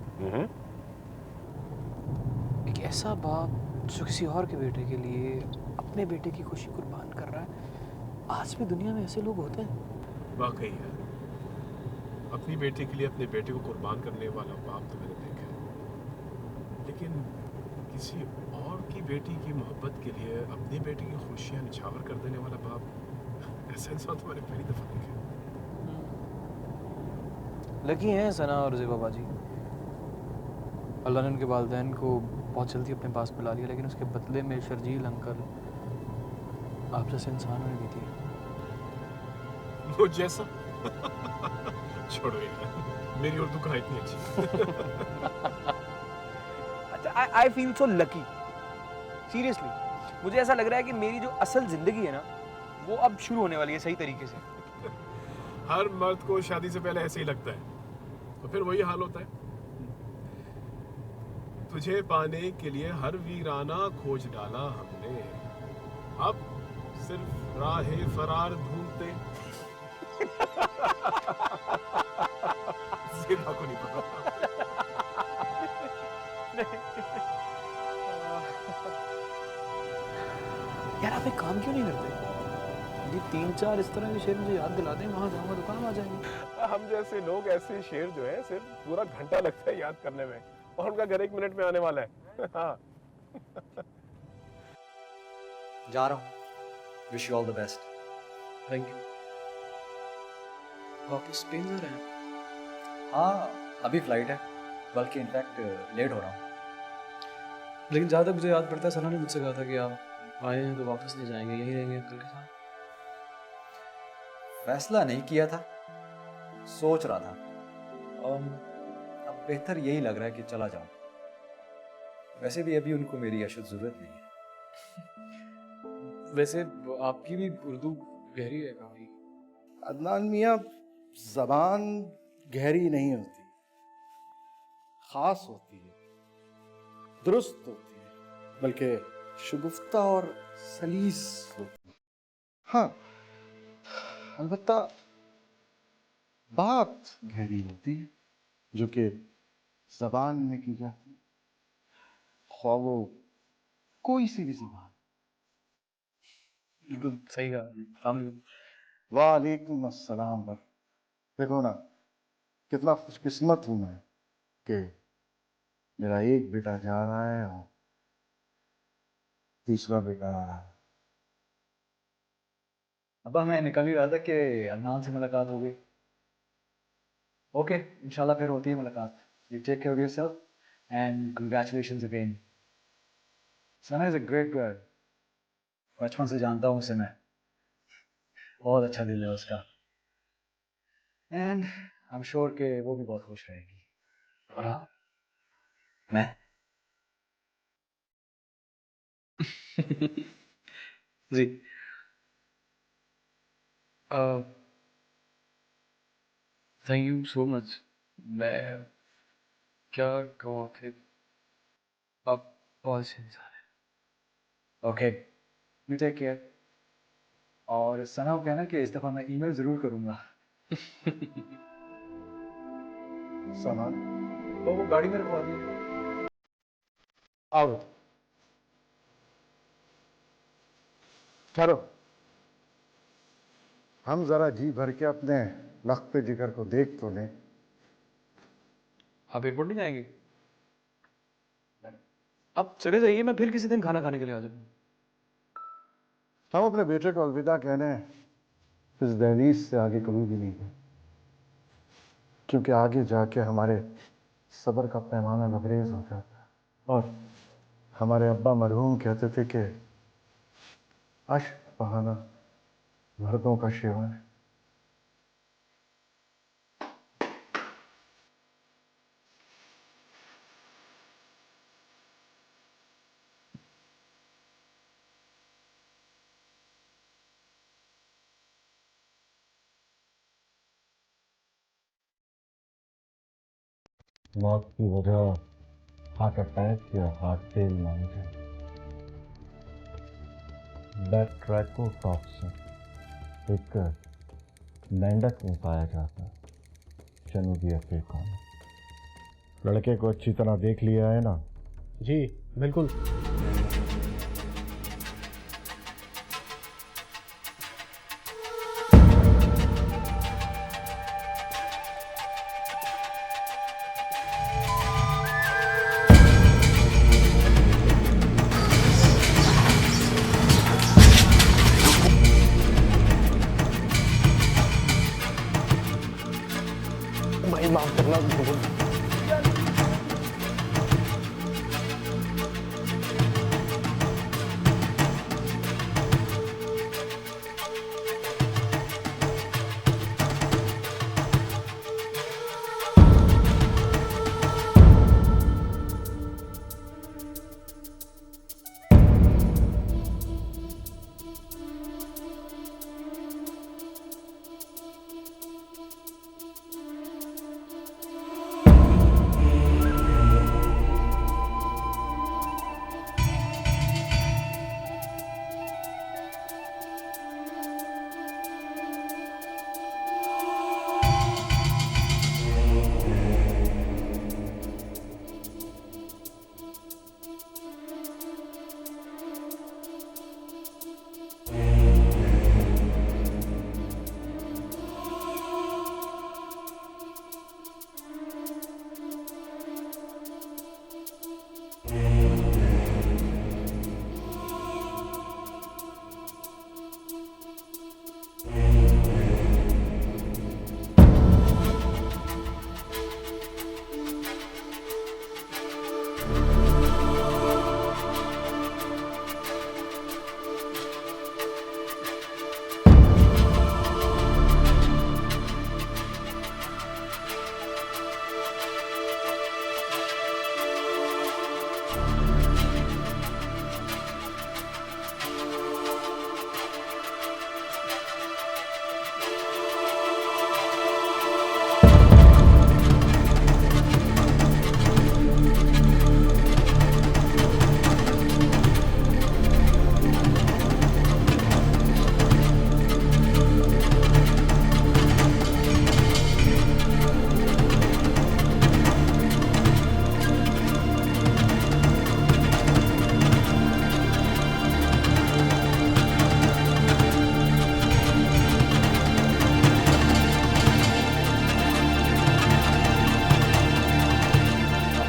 एक ऐसा बाप जो किसी और के बेटे के लिए अपने बेटे की खुशी कुर्बान कर रहा है, आज भी दुनिया में ऐसे लोग होते हैं? वाकई है, अपनी बेटे के लिए अपने बेटे को कुर्बान करने वाला बाप तो मैंने देखा है, लेकिन किसी और की बेटी की मोहब्बत के लिए अपनी बेटी की खुशियां निछावर कर देने वाला बाप, ऐसा इंसान तो मैंने पहली दफा देखा। लकी हैं सना और ज़ेबा बाजी। अल्लाह ने उनके वालिदैन को बहुत जल्दी अपने पास बुला लिया, लेकिन उसके बदले में शर्जील अंकल आप जैसे इंसान उन्हें दी थी। वो जैसा छोड़ो यार, मेरी उर्दू कहाँ इतनी अच्छी। अच्छा, I feel so lucky seriously. मुझे ऐसा लग रहा है कि मेरी जो असल जिंदगी है ना, वो अब शुरू होने वाली है सही तरीके से। हर मर्द को शादी से पहले ऐसे ही लगता है, तो फिर वही हाल होता है। तुझे पाने के लिए हर वीराना खोज डाला हमने, अब सिर्फ राहे फरार ढूंढते। ज़ेबा को नहीं पता। यार आप एक काम क्यों नहीं करते? ये 3-4 इस तरह के शेर मुझे याद दिला दें, वहाँ जाऊँगा तो काम आ जाएंगे। हम जैसे लोग ऐसे शेर जो है सिर्फ पूरा घंटा लगता है याद करने में, और उनका घर 1 मिनट में आने वाला है। हाँ। जा रहा हूँ, wish you all the best. Thank you. वापस स्पेन जा रहे हैं? हाँ, अभी फ्लाइट है, बल्कि इनफैक्ट लेट हो रहा हूँ। लेकिन जहाँ तक मुझे याद पड़ता है, सना ने मुझसे कहा था कि आप आए हैं तो वापस नहीं जाएंगे, यहीं रहेंगे अंकल के साथ। फैसला नहीं किया था, सोच रहा था। अब बेहतर यही लग रहा है कि चला जाऊं। वैसे भी अभी उनको मेरी अशद जरूरत नहीं है। वैसे आपकी भी उर्दू गहरी है काफी। अदनान मियाँ, जबान गहरी नहीं होती, खास होती है, दुरुस्त होती है, बल्कि शगुफ्ता और सलीस होती है। हाँ, अलबत्ता बात गहरी होती है जो कि जबान में की जाती है, ख्वाह वो कोई सी भी जबान। बिल्कुल सही कहा। वालेकुम अस्सलाम। देखो ना, कितना खुशकिस्मत हूं मैं कि मेरा एक बेटा जा रहा है और तीसरा बेटा आ रहा है। अब मैं निकल ही रहा था कि अदनान से मुलाकात हो गई। ओके, इंशाल्लाह फिर होती है मुलाकात। You take care of yourself and congratulations again. Sana is a great girl. बचपन से जानता हूँ उसे मैं, बहुत अच्छा दिल है उसका, एंड आई एम श्योर कि वो भी बहुत खुश रहेगी। और हाँ, मैं जी थैंक यू सो मच। मैं क्या कहूँ कि आप बहुत अच्छे इंसान हैं। Okay, you take care. और सना को कहना कि इस दफ़ा मैं ईमेल ज़रूर करूँगा। सामान तो वो गाड़ी में रखवा दी। आओ, ठहरो। हम जरा जी भर के अपने लख्त जिगर को देख तो लें। आप एयरपोर्ट नहीं जाएंगे? आप चले जाइए, मैं फिर किसी दिन खाना खाने के लिए आ जाऊँ। हम अपने बेटे को अलविदा कहने इस दहलीज से आगे कभी भी नहीं गए, क्योंकि आगे जाके हमारे सब्र का पैमाना लबरेज हो जाता है। और हमारे अब्बा मरहूम कहते थे कि अश्क बहाना मर्दों का शिवा है। मौत की वजह हार्ट अटैक या हार्ट फेल मानी जाए। बैट्रैकोटॉक्सिन एक मेंढक में पाया जाता है, जनूबी अफ्रीका में। लड़के को अच्छी तरह देख लिया है ना? जी बिल्कुल। भाई माफ करना।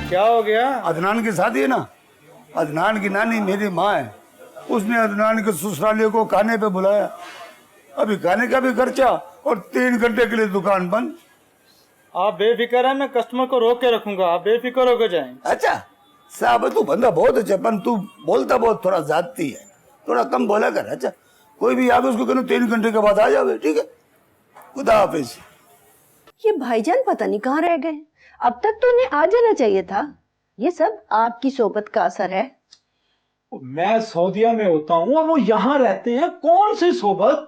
क्या हो गया? अदनान की शादी है ना, अदनान की नानी मेरी माँ है, उसने अदनान के ससुरालियों को खाने पे बुलाया। अभी खाने का भी खर्चा और 3 घंटे के लिए दुकान बंद। आप बेफिक्र है, मैं कस्टमर को रोक के रखूंगा, आप बेफिक्र होकर जाएं। अच्छा साहब, तू बंदा बहुत अच्छा, पर तू बोलता बहुत थोड़ा जाती है, थोड़ा कम बोला कर। अच्छा कोई भी आगे उसको कहना 3 घंटे के बाद आ जाओगे, ठीक है? खुदा हाफिज। ये भाईजान पता नहीं कहाँ रह गए, अब तक तो उन्हें आ जाना चाहिए था। ये सब आपकी सोबत का असर है। मैं सऊदीया में होता हूँ और वो यहाँ रहते हैं, कौन सी सोबत?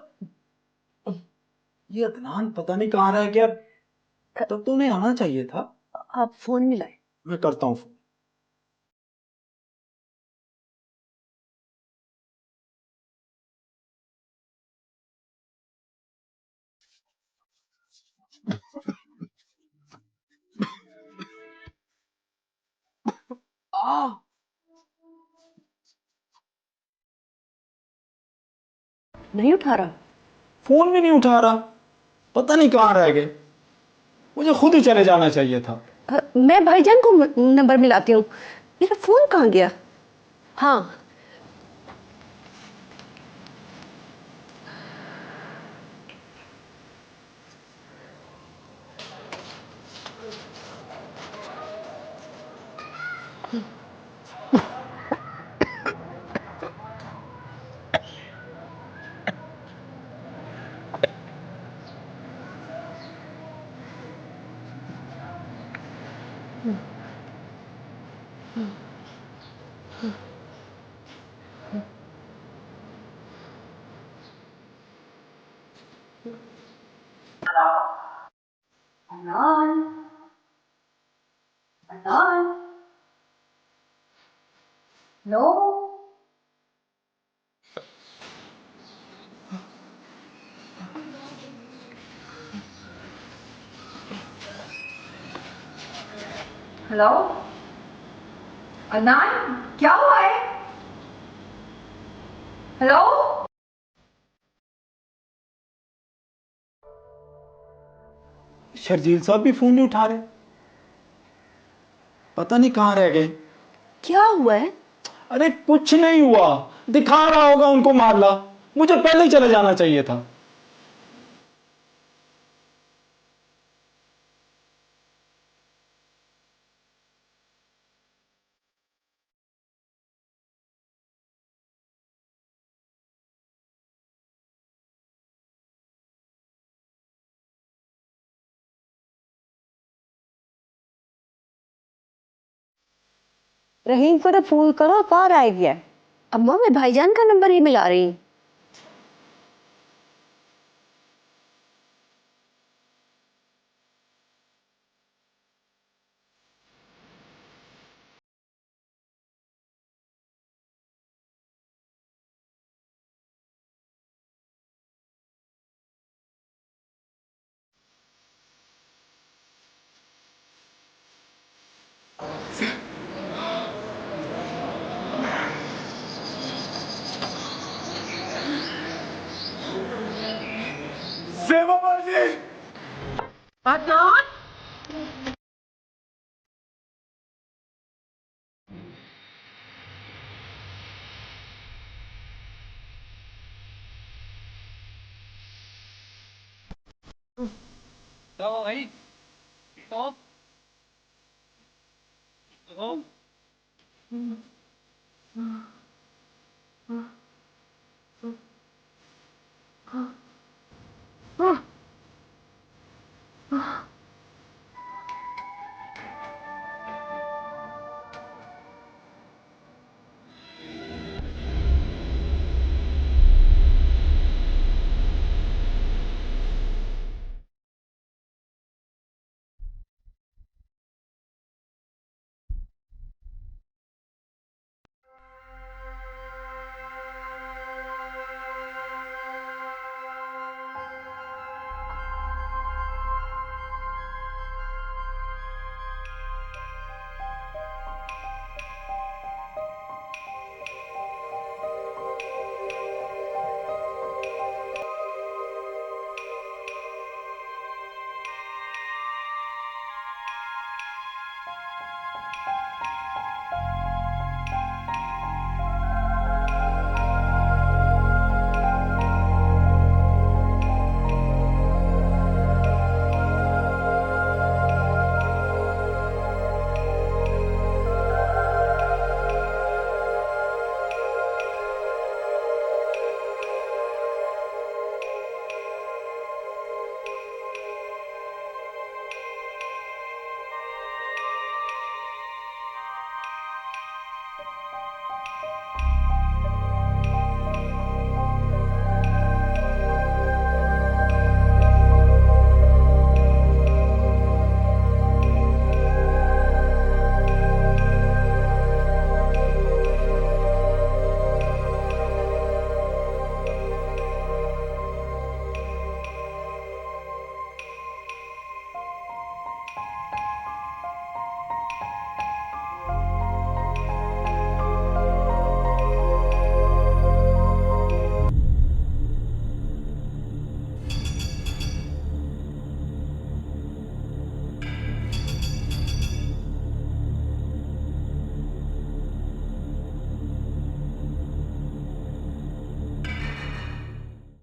ये अदनान पता नहीं कहाँ रह गया, तब तो उन्हें आना चाहिए था। आप फोन मिलाए। मैं करता हूँ फोन। नहीं उठा रहा। फोन भी नहीं उठा रहा, पता नहीं कहाँ रह गए। मुझे खुद ही चले जाना चाहिए था। मैं भाईजान को नंबर मिलाती हूँ। मेरा फोन कहाँ गया? हाँ, हेलो अदनान, क्या हुआ है? हेलो शर्जील साहब भी फोन नहीं उठा रहे, पता नहीं कहाँ रह गए। क्या हुआ है? अरे कुछ नहीं हुआ, दिखा रहा होगा उनको मारला, मुझे पहले ही चले जाना चाहिए था। रहीम को तो फोन करो, कहाँ रह गया? अम्मा, मैं भाईजान का नंबर ही मिला रही हूँ। तो भाई तो